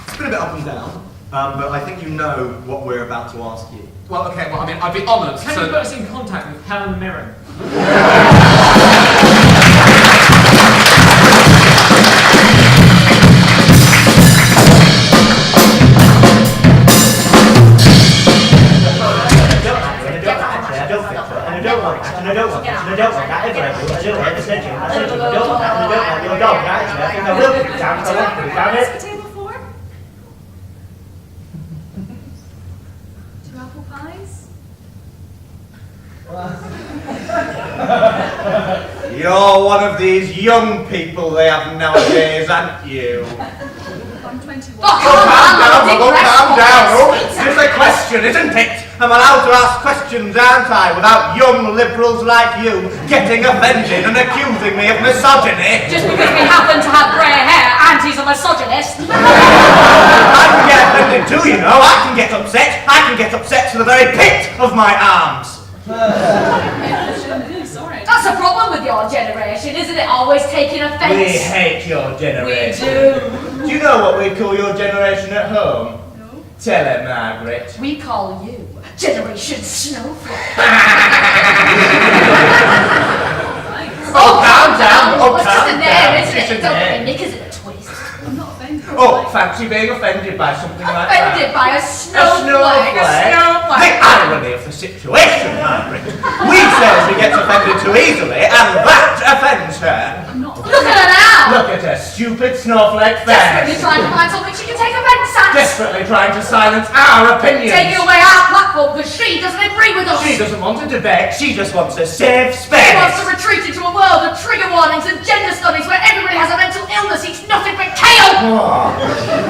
it's been a bit up and down, but I think you know what we're about to ask you. Well, okay, well, I mean, I'd be honoured. Can you put us in contact with Helen Mirren? Two apple pies? You're one of these young people they have nowadays, aren't you? I'm 21. Calm down. Oh, it's a question, isn't it? I'm allowed to ask questions, aren't I, without young liberals like you getting offended and accusing me of misogyny? Just because we happen to have grey hair and he's a misogynist. I can get offended too, you know. I can get upset. I can get upset to the very pit of my arms. I'm really sorry. That's a problem with your generation, isn't it? Always taking offence. We hate your generation. We do. Do you know what we call your generation at home? No. Tell her, Margaret. We call you Generation Snowflake. Oh, calm down. Oh, It's just calm a down. name, isn't It's it? a Don't name. be Nick, is it a twist? I'm not offended. Oh, fancy being offended by something like that. Offended by a snowflake. A snowflake. The irony of the situation, Margaret. We say she gets offended too easily, and that offends her. Look at her now! Look at her stupid snowflake Desperately face. trying to find something she can take offence at. Desperately trying to silence our opinions. Taking away our platform because she doesn't agree with us. She doesn't want to debate, she just wants a safe She space. wants to retreat into a world of trigger warnings and gender studies where everybody has a mental illness, eats nothing but kale! Oh,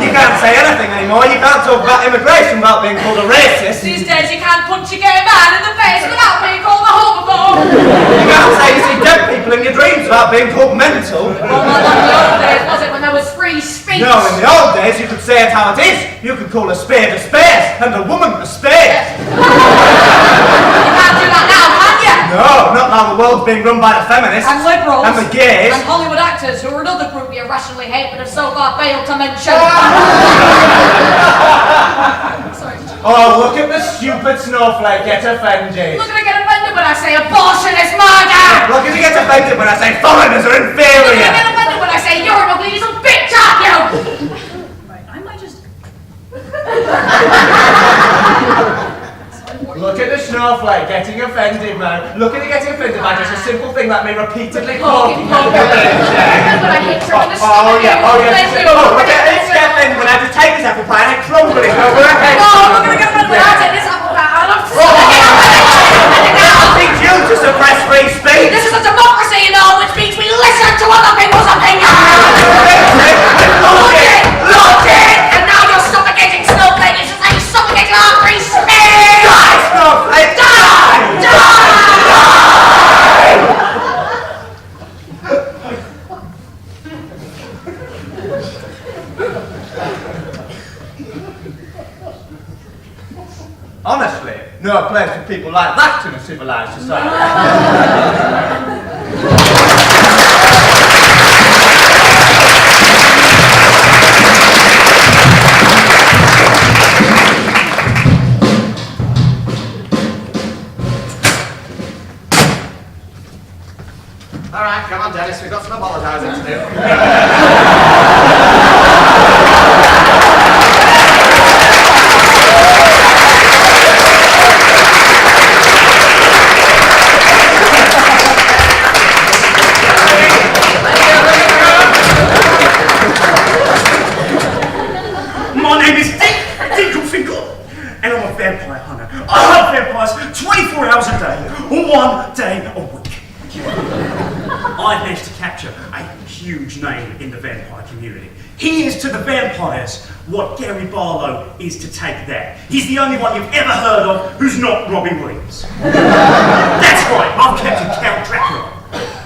you can't say anything anymore, you can't talk about immigration without being called a racist. These days you can't punch a gay man in the face without being called a homophobe! You can't say you see dead people in your dreams without being called mental. Well, not like the old days, was it, when there was free speech? No, in the old days you could say it how it is. You could call a spade and a woman a spade. You can't do that now, can you? No, not now the world's being run by the feminists. And liberals. And the gays. And Hollywood actors, who are another group you irrationally hate but have so far failed to mention. Oh, look at the stupid snowflake get offended. Look at her get offended when I say abortion is murder! Look at you get offended when I say foreigners are Look at her inferior. get offended when I say you're an ugly little bitch, aren't you? Right, I might just... Look at the snowflake getting offended, man. Look at it getting offended by just a simple thing like me repeatedly poking her. Oh, yeah. Oh, look at it get offended when I just take this apple pie and I crumble it over her head. Oh, look at her get offended when I take this apple pie and I'm I'll teach you to suppress free speech. This is a democracy, you know, which means we listen to other people's opinions. Logic! And now you're suffocating snowflake. It's just like you're suffocating our free speech. Die, snowflake! Die! Honestly, no place for people like that in a civilized society. come on, Dennis, we've got some apologising to do. My name is Dinklefinkle, and I'm a vampire hunter. I hunt vampires 24 hours a day, 1 day a week. I've managed to capture a huge name in the vampire community. He is to the vampires what Gary Barlow is to Take That. He's the only one you've ever heard of who's not Robbie Williams. That's right, I've captured Count Dracula.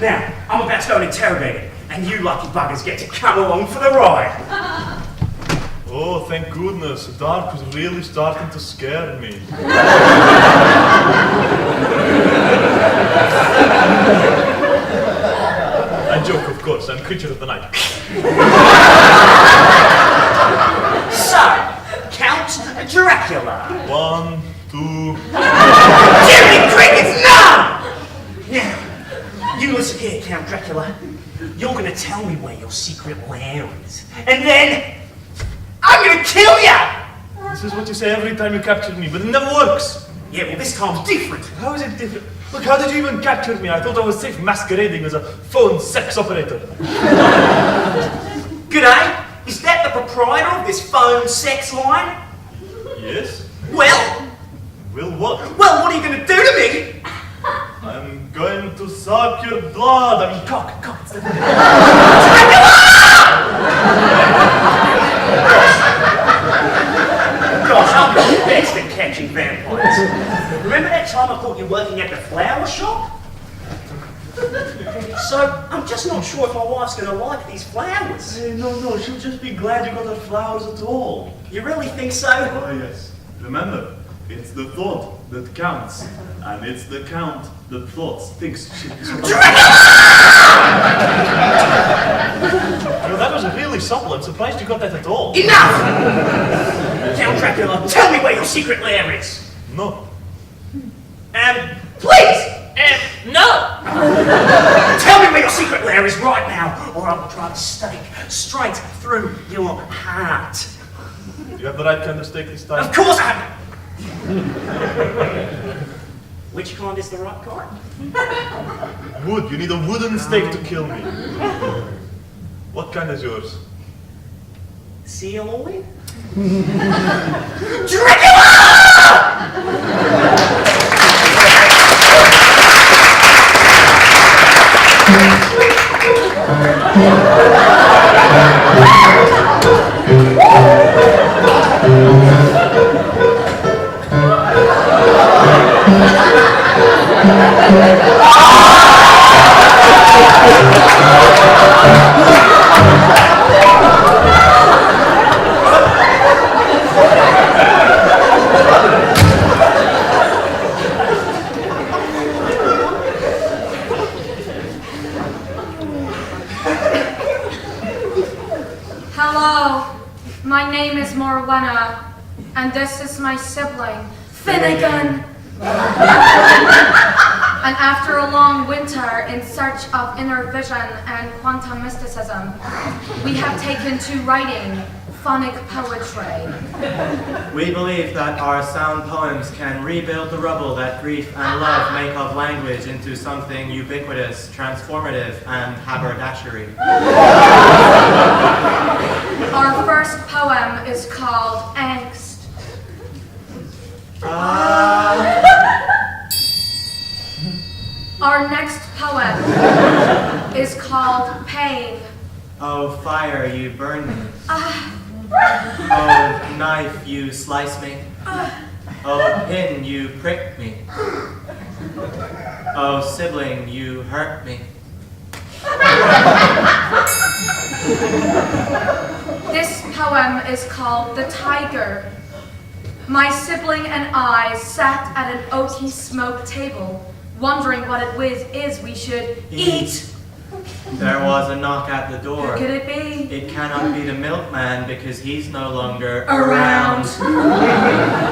Now, I'm about to go and interrogate him, and you lucky buggers get to come along for the ride. Oh, thank goodness. The dark was really starting to scare me. I joke, of course. I'm creature of the night. So, Count Dracula. 1, 2... Jimmy Cricket's none! Now, you listen here, Count Dracula. You're going to tell me where your secret lair is. And then, I'm going to kill you! This is what you say every time you capture me, but it never works. Yeah, well, this time's different. How is it different? Look, how did you even capture me? I thought I was safe masquerading as a phone sex operator. G'day, is that the proprietor of this phone sex line? Yes? Well? Well, what? Well, what are you going to do to me? I'm going to suck your blood. I mean, cock. Gosh, I'm the best at catching vampires. Remember that time I caught you working at the flower shop? So, I'm just not sure if my wife's going to like these flowers. Hey, no, she'll just be glad you got her flowers at all. You really think so? Oh, yes. Remember, it's the thought that counts. And it's the count that thinks she... Well, that was really subtle. I'm surprised you got that at all. Enough! Count Dracula, tell me where your secret lair is. No. Please! No! Tell me where your secret lair is right now, or I will drive a stake straight through your heart. You have the right kind of stake this time. Of course I have. Which kind is the right kind? Wood. You need a wooden stake to kill me. What kind is yours? Seal oil? Dracula! Hello, my name is Morwenna, and this is my sibling, Finnegan. And after a long winter in search of inner vision and quantum mysticism, we have taken to writing phonic poetry. We believe that our sound poems can rebuild the rubble that grief and love make of language into something ubiquitous, transformative, and haberdashery. Our first poem is called Angst. Our next poem is called Pain. Oh, fire, you burn me. Ah. Oh, knife, you slice me. Oh, pin, you prick me. Oh, sibling, you hurt me. This poem is called The Tiger. My sibling and I sat at an oaky smoke table, wondering what it is we should eat. There was a knock at the door. Who could it be? It cannot be the milkman because he's no longer around.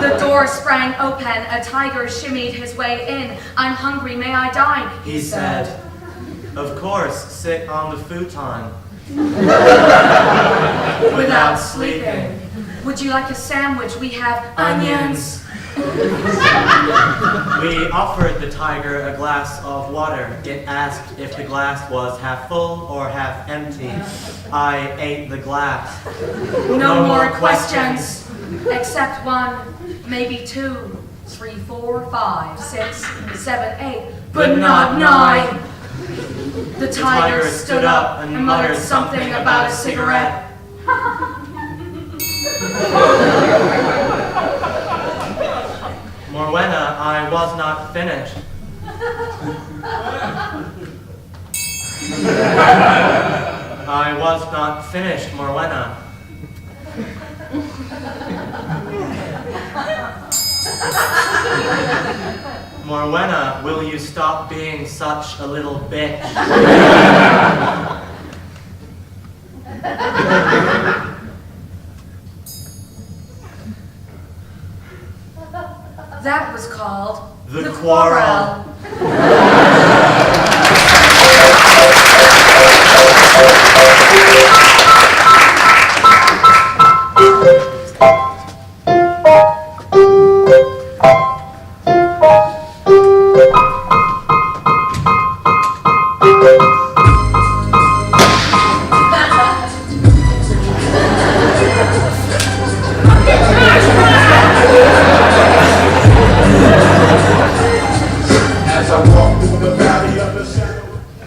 The door sprang open, a tiger shimmied his way in. I'm hungry, may I dine? He said. Of course, sit on the futon. Without sleeping. Would you like a sandwich? We have onions. We offered the tiger a glass of water. It asked if the glass was half full or half empty. I ate the glass. No more questions. Except one, maybe 2, 3, 4, 5, 6, 7, 8, but not 9. The tiger stood up and muttered something about a cigarette. Morwenna, I was not finished. I was not finished, Morwenna. Morwenna, will you stop being such a little bitch? That was called The Quarrel.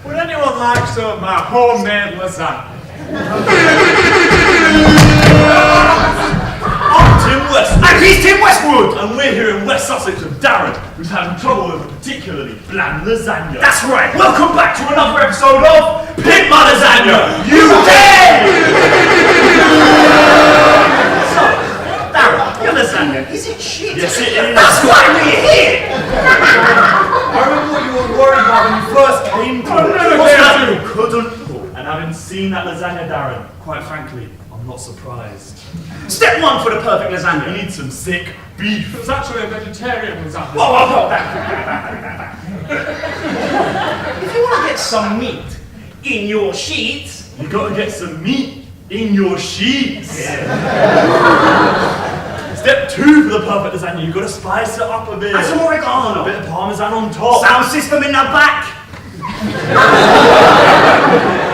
Would anyone like some of my homemade lasagna? I'm Tim West. And he's Tim Westwood. And we're here in West Sussex with Darren, who's having trouble with a particularly bland lasagna. That's right. Welcome back to another episode of Pimp My Lasagna. You dare! So, Darren, your lasagna, is it shit? Yes, it is. That's why we're here. I remember what you were worried about when you first came to us. That you couldn't cook. And having seen that lasagna, Darren, quite frankly, I'm not surprised. Step 1 for the perfect lasagna. You need some sick beef. It was actually a vegetarian lasagna. Oh, back. If you want to get some meat in your sheets, you got to get some meat in your sheets. Yeah. Step 2 for the perfect lasagna, you got to spice it up a bit. Add some oregano. A bit of parmesan on top. Sound system in the back.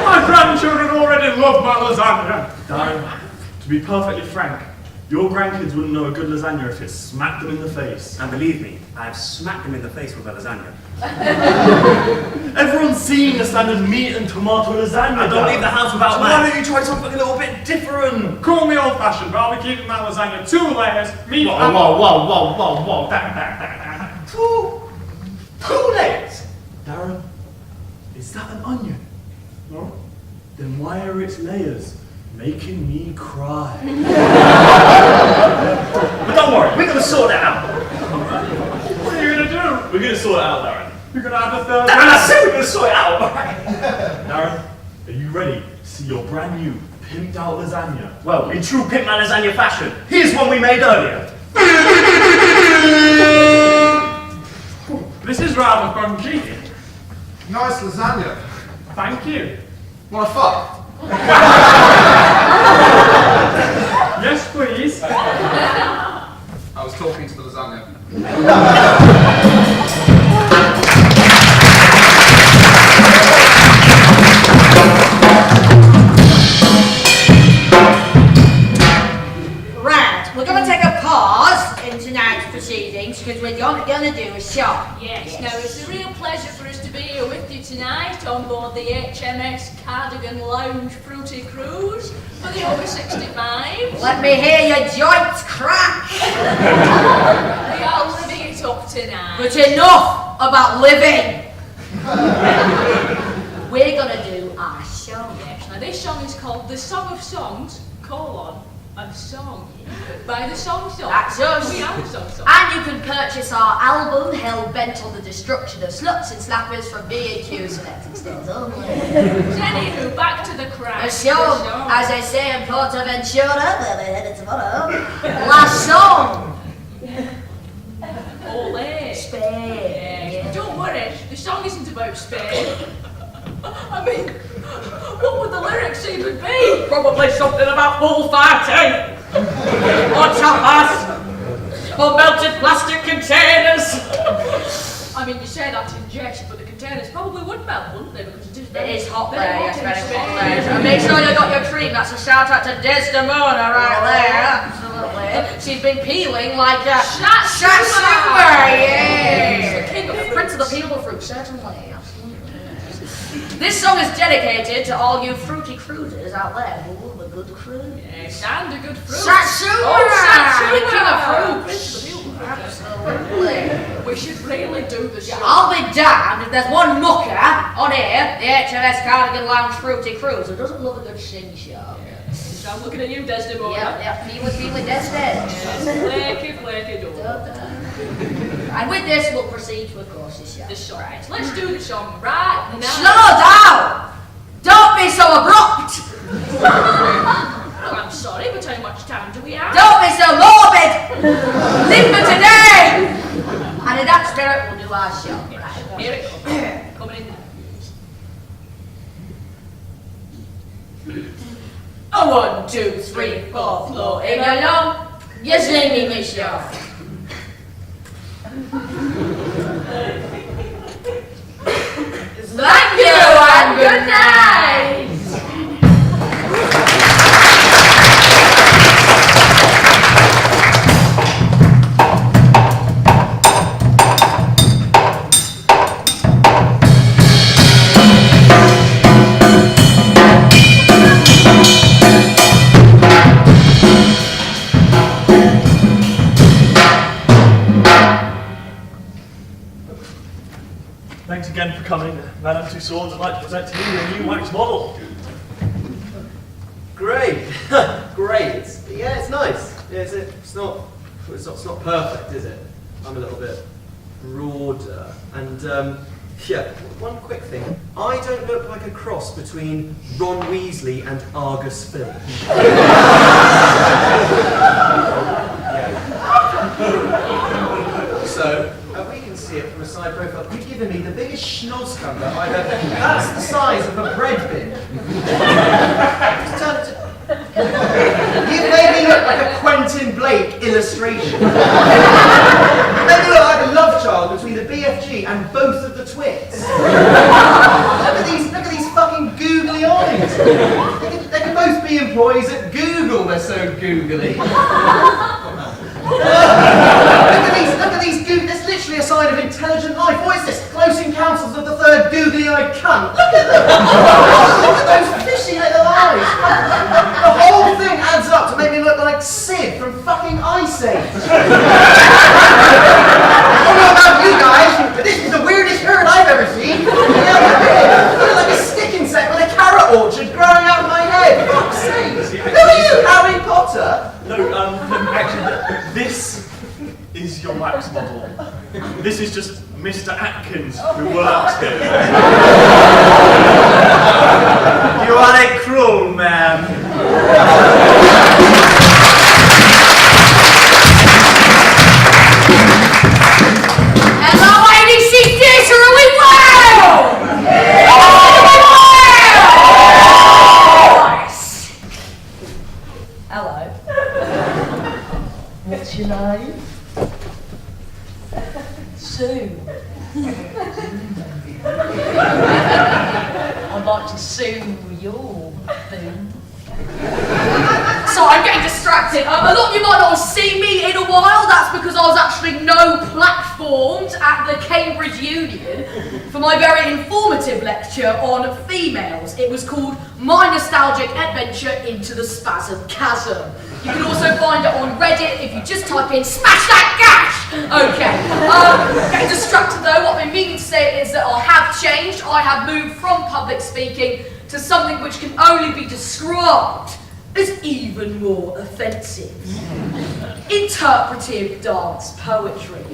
My grandchildren already love my lasagna. Darren, to be perfectly frank, your grandkids wouldn't know a good lasagna if it smacked them in the face. And believe me, I've smacked them in the face with a lasagna. Everyone's seen the standard meat and tomato lasagna. I don't leave the house without that. Why don't you try something a little bit different? Call me old-fashioned, but I'll be keeping my lasagna 2 layers, meat Whoa. Two layers? Darren, is that an onion? No. Then why are its layers making me cry? But don't worry, we're going to sort that out. What are you going to do? We're going to sort it out, Darren. You're going to have a third. Darren, I said we're going to sort it out. Darren, are you ready to see your brand new pimped out lasagna? Well, in true Pimp My Lasagna fashion, here's one we made earlier. This is rather funky. Nice lasagna. Thank you. Wanna fuck? Yes, please. I was talking to the lasagna. Right, we're going to take a pause in tonight's proceedings because we're going to do a shot. Yes, now it's a real pleasure for us to be here with you tonight on board the HMS Cardigan Lounge Fruity Cruise for the over 65s. Let me hear your joints crack. We are living it up tonight. But enough about living. We're going to do our song. Yes, now this song is called The Song of Songs, a song by the Song Song. That's us. We are the Song Song. And you can purchase our album, Hell Bent on the Destruction of Sluts and Slappers from B&Q Selected Stores only. Anywho, back to the crack. The show, as they say in Portaventura, where we're headed tomorrow. Last song. Ole. Spain. Yes. Don't worry, the song isn't about Spain. Probably something about bullfighting, or tapas, or melted plastic containers. I mean, you say that in jest, but the containers probably would melt, wouldn't they? Because it is hot very there, hot yes, in very Spain. hot there. So make sure you got your cream. That's a shout out to Desdemona right there. Absolutely. She's been peeling like a Shatsuma. Yeah. The king of Prince of the Peelable Fruit, certainly. Absolutely. This song is dedicated to all you fruity cruisers out there who love a good cruise. Yes, and a good fruit. Shatsuma! Oh, Shatsuma! The king of Prince of the Peelable Fruit. Absolutely. We should really do the show. I'll be damned if there's one mucker on here, the HMS Cardigan Lounge Fruity Cruise, who doesn't love a good sing show. So I'm looking at you, Desdemona. Yeah, feely Desdemona. Yes, flaky door. And with this, we'll proceed to, of course, the show. The show. Right, let's do the show right now. Slow down! Don't be so abrupt! Oh, I'm sorry, but how much time do we have? Don't be so morbid! Live for today! And in that spirit, we'll do our show. Right. Here it comes. Coming in. A 1, 2, 3, 4, floating along. You sing me show. Thank you and good night. Thanks again for coming, Madame Tussauds. I'd like to present to you your new wax model. Great, great. It's nice. Yeah, it's not perfect, is it? I'm a little bit broader, and yeah. One quick thing. I don't look like a cross between Ron Weasley and Argus Phil. So, we can see it from a side profile. You've given me the biggest schnozzcumber I've ever. That's the size of a bread bin. You've made me look like a Quentin Blake illustration. You made me look like a love child between the BFG and both of the twits. Look at these fucking googly eyes. They can both be employees at Google, they're so googly. Look at these googly, that's literally a sign of intelligent life. What is this? Close Encounters of the Third Googly-Eyed Cunt. Look at them! Look at those fishy little eyes. The whole thing adds up to make me look like Sid from fucking Ice Age. I don't know about you guys, but this is the weirdest shirt I've ever seen. I look like a stick insect with a carrot orchard growing out of my head. For fuck's sake. Who are you, Harry Potter? No, actually, this is your wax model. This is just Mr. Atkins who works here. You are a cruel man. Hello, ADC Theatre, are we well? Hello. What's your name? Sue. I'd like to sue your thing. So I'm getting distracted. I thought you might not have seen me in a while. That's because I was actually platformed at the Cambridge Union for my very informative lecture on females. It was called My Nostalgic Adventure into the Spasm Chasm. You can also find it on Reddit if you just type in smash that gash. Okay. Getting distracted though. What I mean to say is that I have changed. I have moved from public speaking to something which can only be described as even more offensive. Interpretive dance poetry.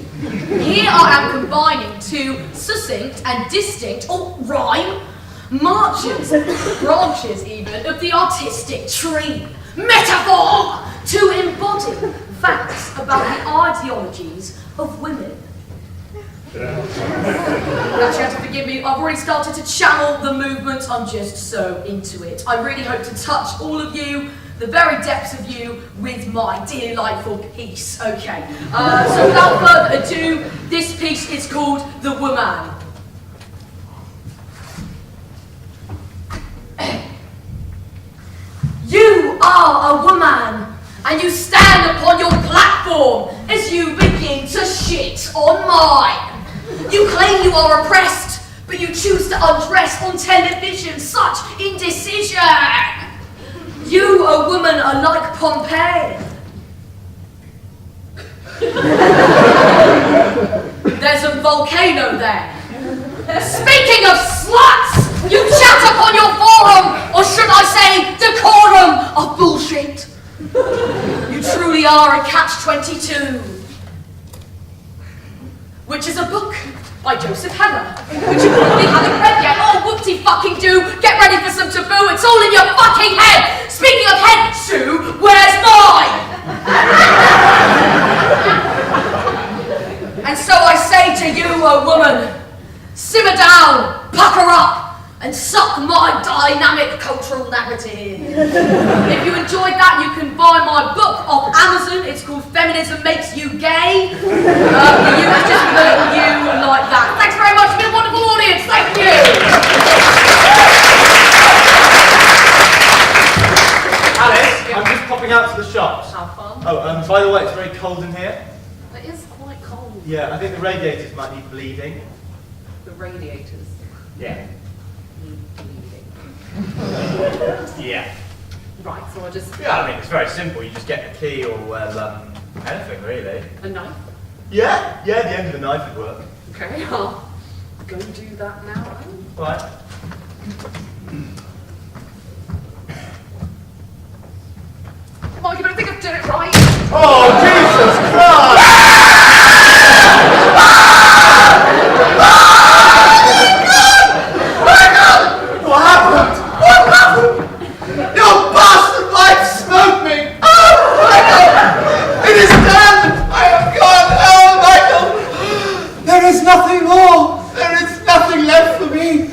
Here I am combining two succinct and distinct, or rhyme, marches, branches even, of the artistic tree. Metaphor! To embody facts about the ideologies of women. Actually, you have to forgive me, I've already started to channel the movement, I'm just so into it. I really hope to touch all of you, the very depths of you, with my delightful piece. Okay, so without further ado, this piece is called The Woman. You are a woman, and you stand upon your platform as you begin to shit on mine. You claim you are oppressed, but you choose to undress on television. Such indecision. You, a woman, are like Pompeii. There's a volcano there. Speaking of sluts, you chat upon your forum, or should I say decorum, of bullshit. You truly are a catch-22. Which is a book by Joseph Heather, which you probably haven't read yet. Oh, whoopty-fucking-do, get ready for some taboo, it's all in your fucking head. Speaking of head, Sue, where's mine? And so I say to you, oh woman, simmer down, pucker up, and suck my dynamic cultural narrative. If you enjoyed that, you can buy my book off Amazon. It's called Feminism Makes You Gay. You just put you like that. Thanks very much, you've been a wonderful audience. Thank you. Alice, I'm just popping out to the shops. Have fun. Oh, by the way, it's very cold in here. It is quite cold. Yeah, I think the radiators might need bleeding. The radiators. Yeah. Yeah. Right, so I just... Yeah, I mean, it's very simple. You just get a key or, well, anything, really. A knife? Yeah, the end of the knife would work. Okay, I'll go and do that now. Right. Mike, you don't think I've done it right? Oh, Jesus Christ! What happened? What happened? Your bastard wife smoked me! Oh, Michael! It is done! I am gone! Oh, Michael! There is nothing more! There is nothing left for me!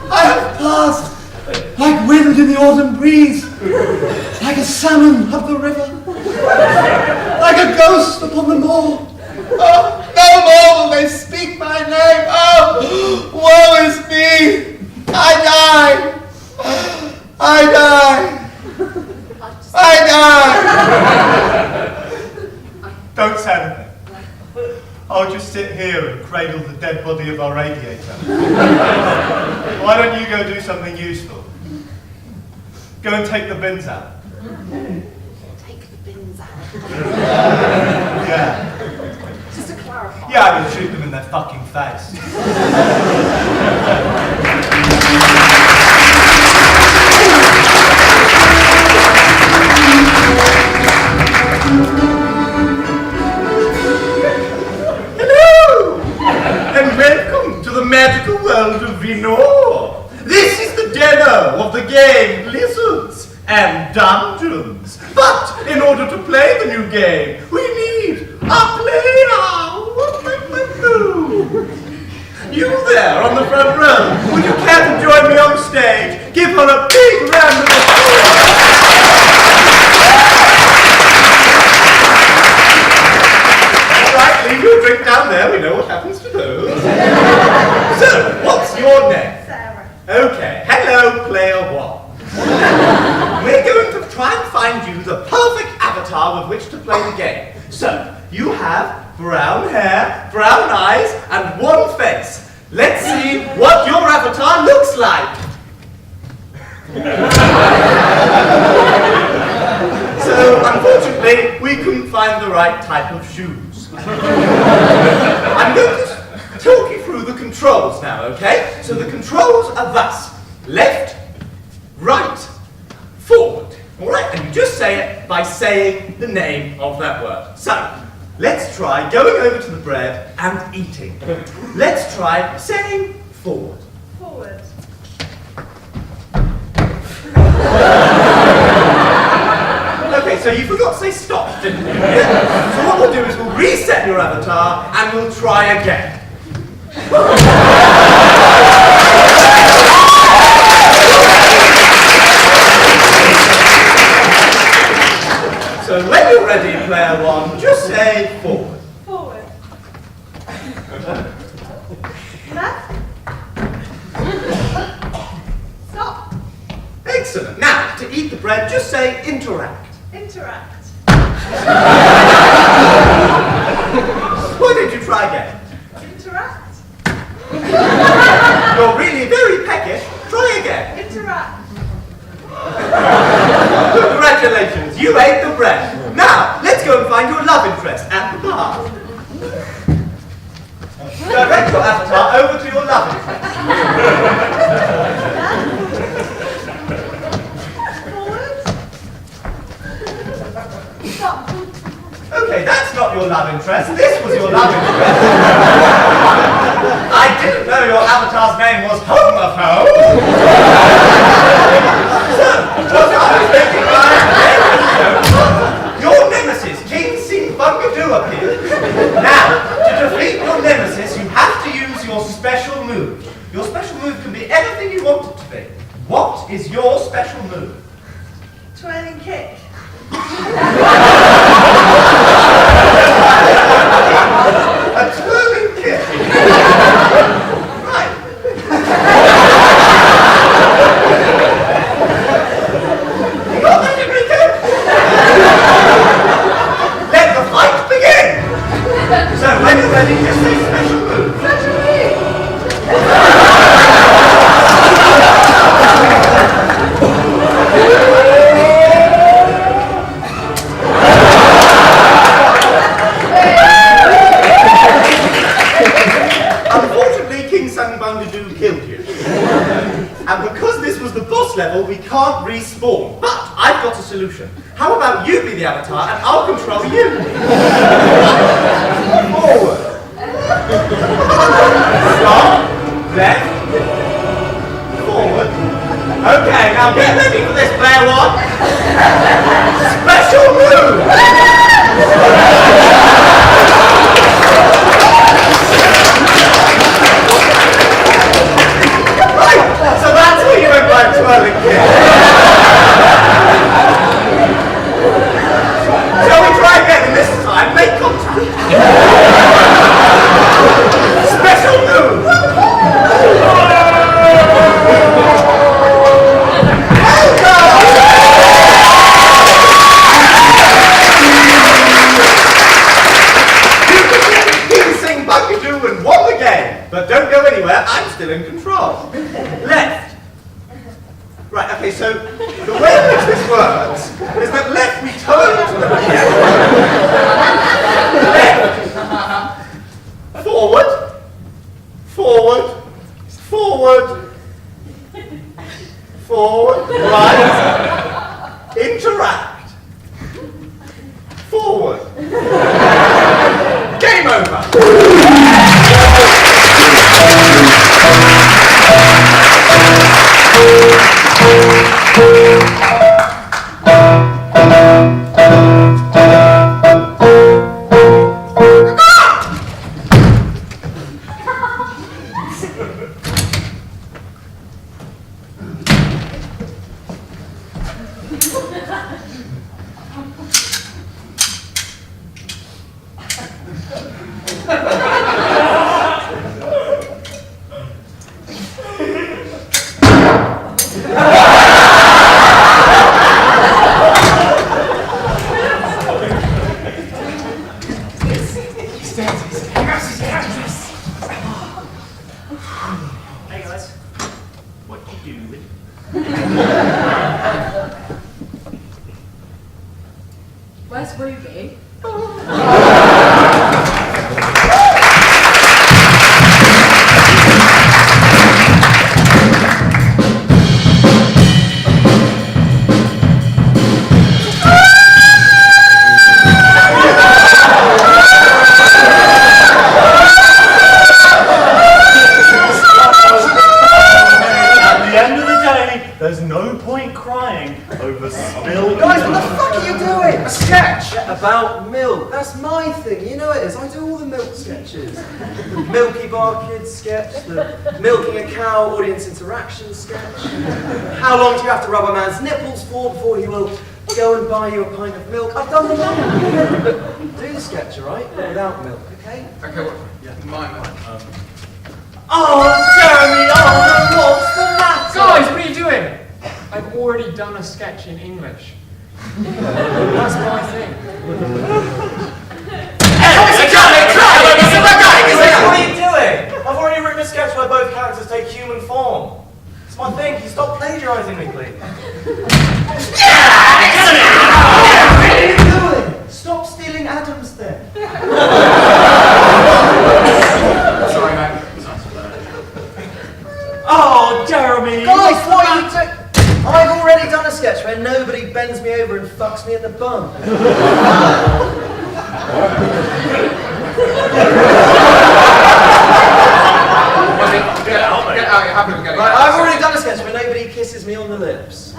I have passed like wind in the autumn breeze, like a salmon up the river, like a ghost upon the moor. Oh, no more will they speak my name! Oh, woe is me! I die! I die! I die! Don't say anything. I'll just sit here and cradle the dead body of our radiator. Why don't you go do something useful? Go and take the bins out. Take the bins out. Yeah. Just to clarify. Yeah, I mean, shoot them in their fucking face. Hello! And welcome to the magical world of Vinor. This is the demo of the game Lizards and Dungeons. But in order to play the new game, we need a player. You there on the front row, would you care to join me on stage? Give her a big round of applause. All right, leave your drink down there. We know what happens to those. So, what's your name? Sarah. Okay, hello, player one. We're going to try and find you the perfect avatar with which to play the game. So, you have brown hair, brown eyes, and one face. Let's see what your avatar looks like. So, unfortunately, we couldn't find the right type of shoes. I'm going to talk you through the controls now, okay? So the controls are thus. Left, right, forward. All right, and you just say it by saying the name of that word. So, let's try going over to the bread and eating. Let's try saying forward. Forward. Okay, so you forgot to say stop, didn't you? So what we'll do is we'll reset your avatar and we'll try again. So when you're ready, player one, just say forward. Forward. Left. Stop. Excellent. Now, to eat the bread, just say interact. Interact. Why don't you try again? Interact. You're really very peckish. Try again. Interact. Congratulations, you ate the bread. Now, let's go and find your love interest at the bar. Direct your avatar over to your love interest. Stop. Okay, that's not your love interest. This was your love interest. I didn't know your avatar's name was Homophobe. So, what I was thinking your nemesis, King Singbungadoo, appeared. Now, to defeat your nemesis, you have to use your special move. Your special move can be anything you want it to be. What is your special move? Twirling kick. A twirling kick. Right. You got that, Enrico? Let the fight begin. So when you're ready, just say special move. Special move. Unfortunately, King Sangbungadoo killed you. And because this was the boss level, we can't respawn. But I've got a solution. How about you be the avatar and I'll control you? Forward. Stop. Left. Forward. Okay, now get ready for this, player one. Special move. Right, so that's what you meant by twirling kick. Shall we try again, and this time make contact? Special move. And won the game, but don't go anywhere, I'm still in control. Left. Right, okay, so the way in which this works is that left we turn to the left. Forward. Forward. Forward. Forward. Right. Interact. Forward. Game over. Hey guys, what you doing? Where's Ruby? At the end of the sketches. The Milky Bar Kids sketch, the Milking a Cow audience interaction sketch. How long do you have to rub a man's nipples for before he will go and buy you a pint of milk? I've done them all. But do the sketch, alright? But without milk, okay? Okay, what? Yeah. Mine. Oh, Jeremy, oh no, what's the matter? Guys, what are you doing? I've already done a sketch in English. That's my thing. What are you doing? I've already written a sketch where both characters take human form. It's my thing. Can you stop plagiarising me, please? What are you doing? Stop stealing Adam's thing. Sorry, mate. Oh, Jeremy! Guys, what are you doing? I've already done a sketch where nobody bends me over and fucks me in the bum. Get out, you're happy with getting Right, out. I've already done a sketch where nobody kisses me on the lips.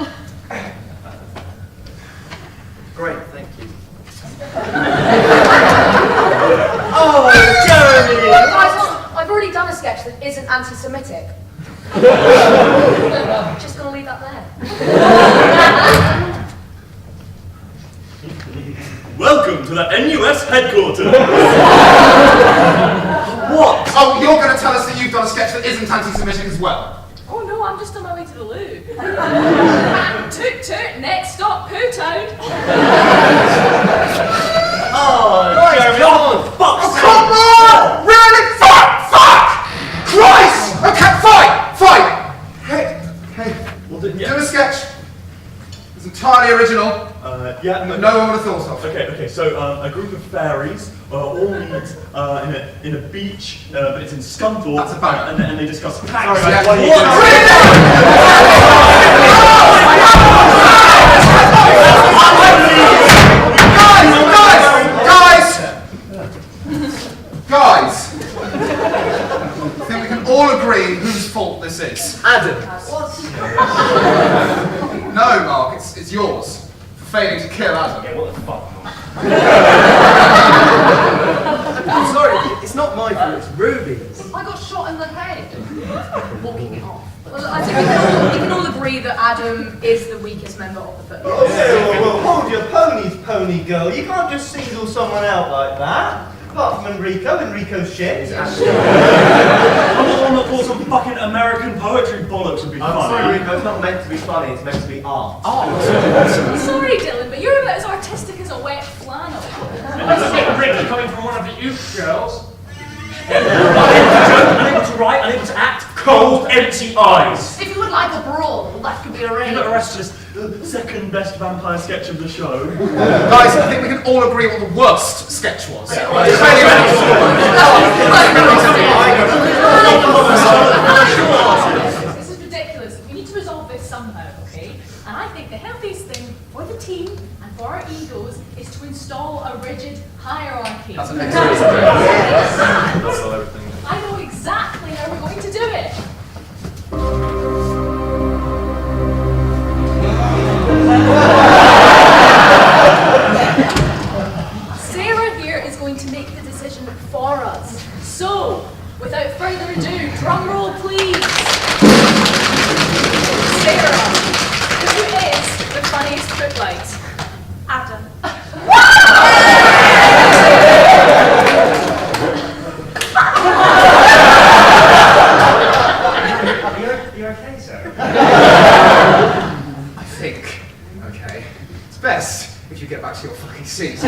Great, thank you. Oh, Jeremy! Guys, I've already done a sketch that isn't anti-Semitic. Just gonna leave that there. Welcome to the NUS headquarters. What? Oh, you're going to tell us that you've done a sketch that isn't anti-Semitic as well? Oh no, I'm just on my way to the loo. Toot toot, next stop, Poo Toad. Oh, Jeremy, oh, fuck! Oh, come on! Really? Fuck! Christ! Okay, fine! Hey, Well, then, do a sketch. It's entirely original. Yeah, But no one would have thought of. Okay, so a group of fairies all meet in a beach, but it's in Scunthorpe. That's a boat. And they discuss facts. Sorry, Like, yeah. what are you Guys! I think we can all agree whose fault this is. Adam. No, Mark, it's yours. For failing to kill Adam. Yeah, what the fuck? I'm sorry, it's not my fault, it's Ruby's. I got shot in the head. Walking it off. Well, I think we can all agree that Adam is the weakest member of the Footlights. Well, hold your ponies, pony girl. You can't just single someone out like that. Apart from Enrico's shit. I'm not thought some fucking American poetry bollocks would be I'm funny. sorry, Enrico, it's not meant to be funny, it's meant to be art. Sorry, Dylan, but you're about as artistic as a wet flannel. That's a bit rich coming from one of the youth girls. Unable to write, unable to act, cold, empty eyes. If you would like a brawl, that could be arranged. The rest is the second best vampire sketch of the show. Guys, I think we can all agree what the worst sketch was. This is ridiculous. We need to resolve this somehow, okay? And I think the healthiest thing for the team and for our egos is to install a rigid hierarchy. That's an excellent idea. That's all everything. I know exactly how we're going to do it. Sarah here is going to make the decision for us. So, without further ado, drum roll please. Sarah, who is the funniest Footlight? Adam. You okay, sir? I think, okay, it's best if you get back to your fucking seat.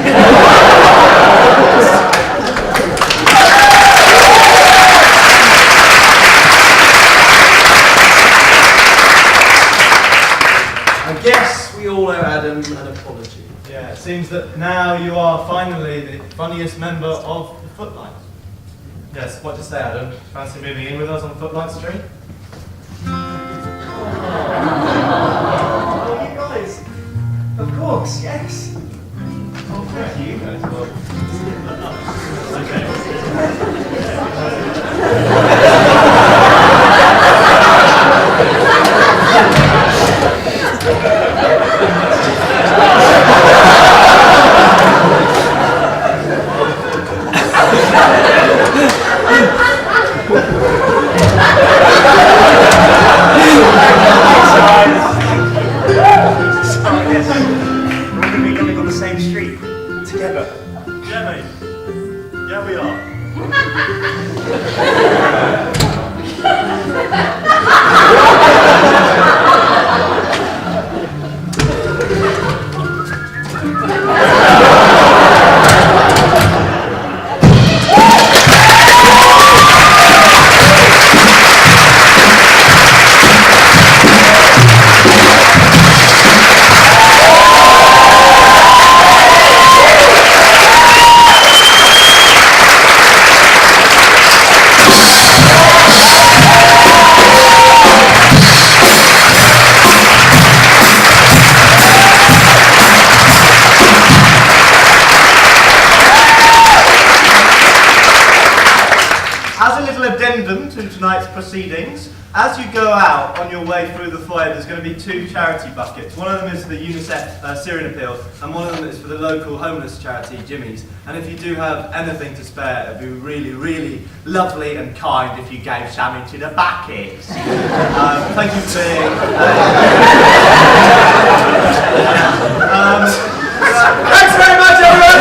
I guess we all owe Adam an apology. Yeah, it seems that now you are finally the funniest member of the Footlights. Yes, what to say, Adam? Fancy moving in with us on Footlights Street? Oh, you guys! Of course, yes! Oh, thank you guys. Proceedings. As you go out on your way through the foyer, there's going to be 2 charity buckets. One of them is the UNICEF Syrian Appeal, and one of them is for the local homeless charity, Jimmy's. And if you do have anything to spare, it'd be really, really lovely and kind if you gave some into the bucket. Thank you for being... Thanks very much, everyone!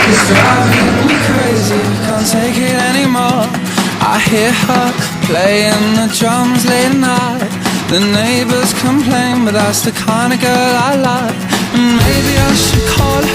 It's driving me crazy, can't take it anymore. I hear her playing the drums late at night. The neighbors complain, but that's the kind of girl I like. And maybe I should call her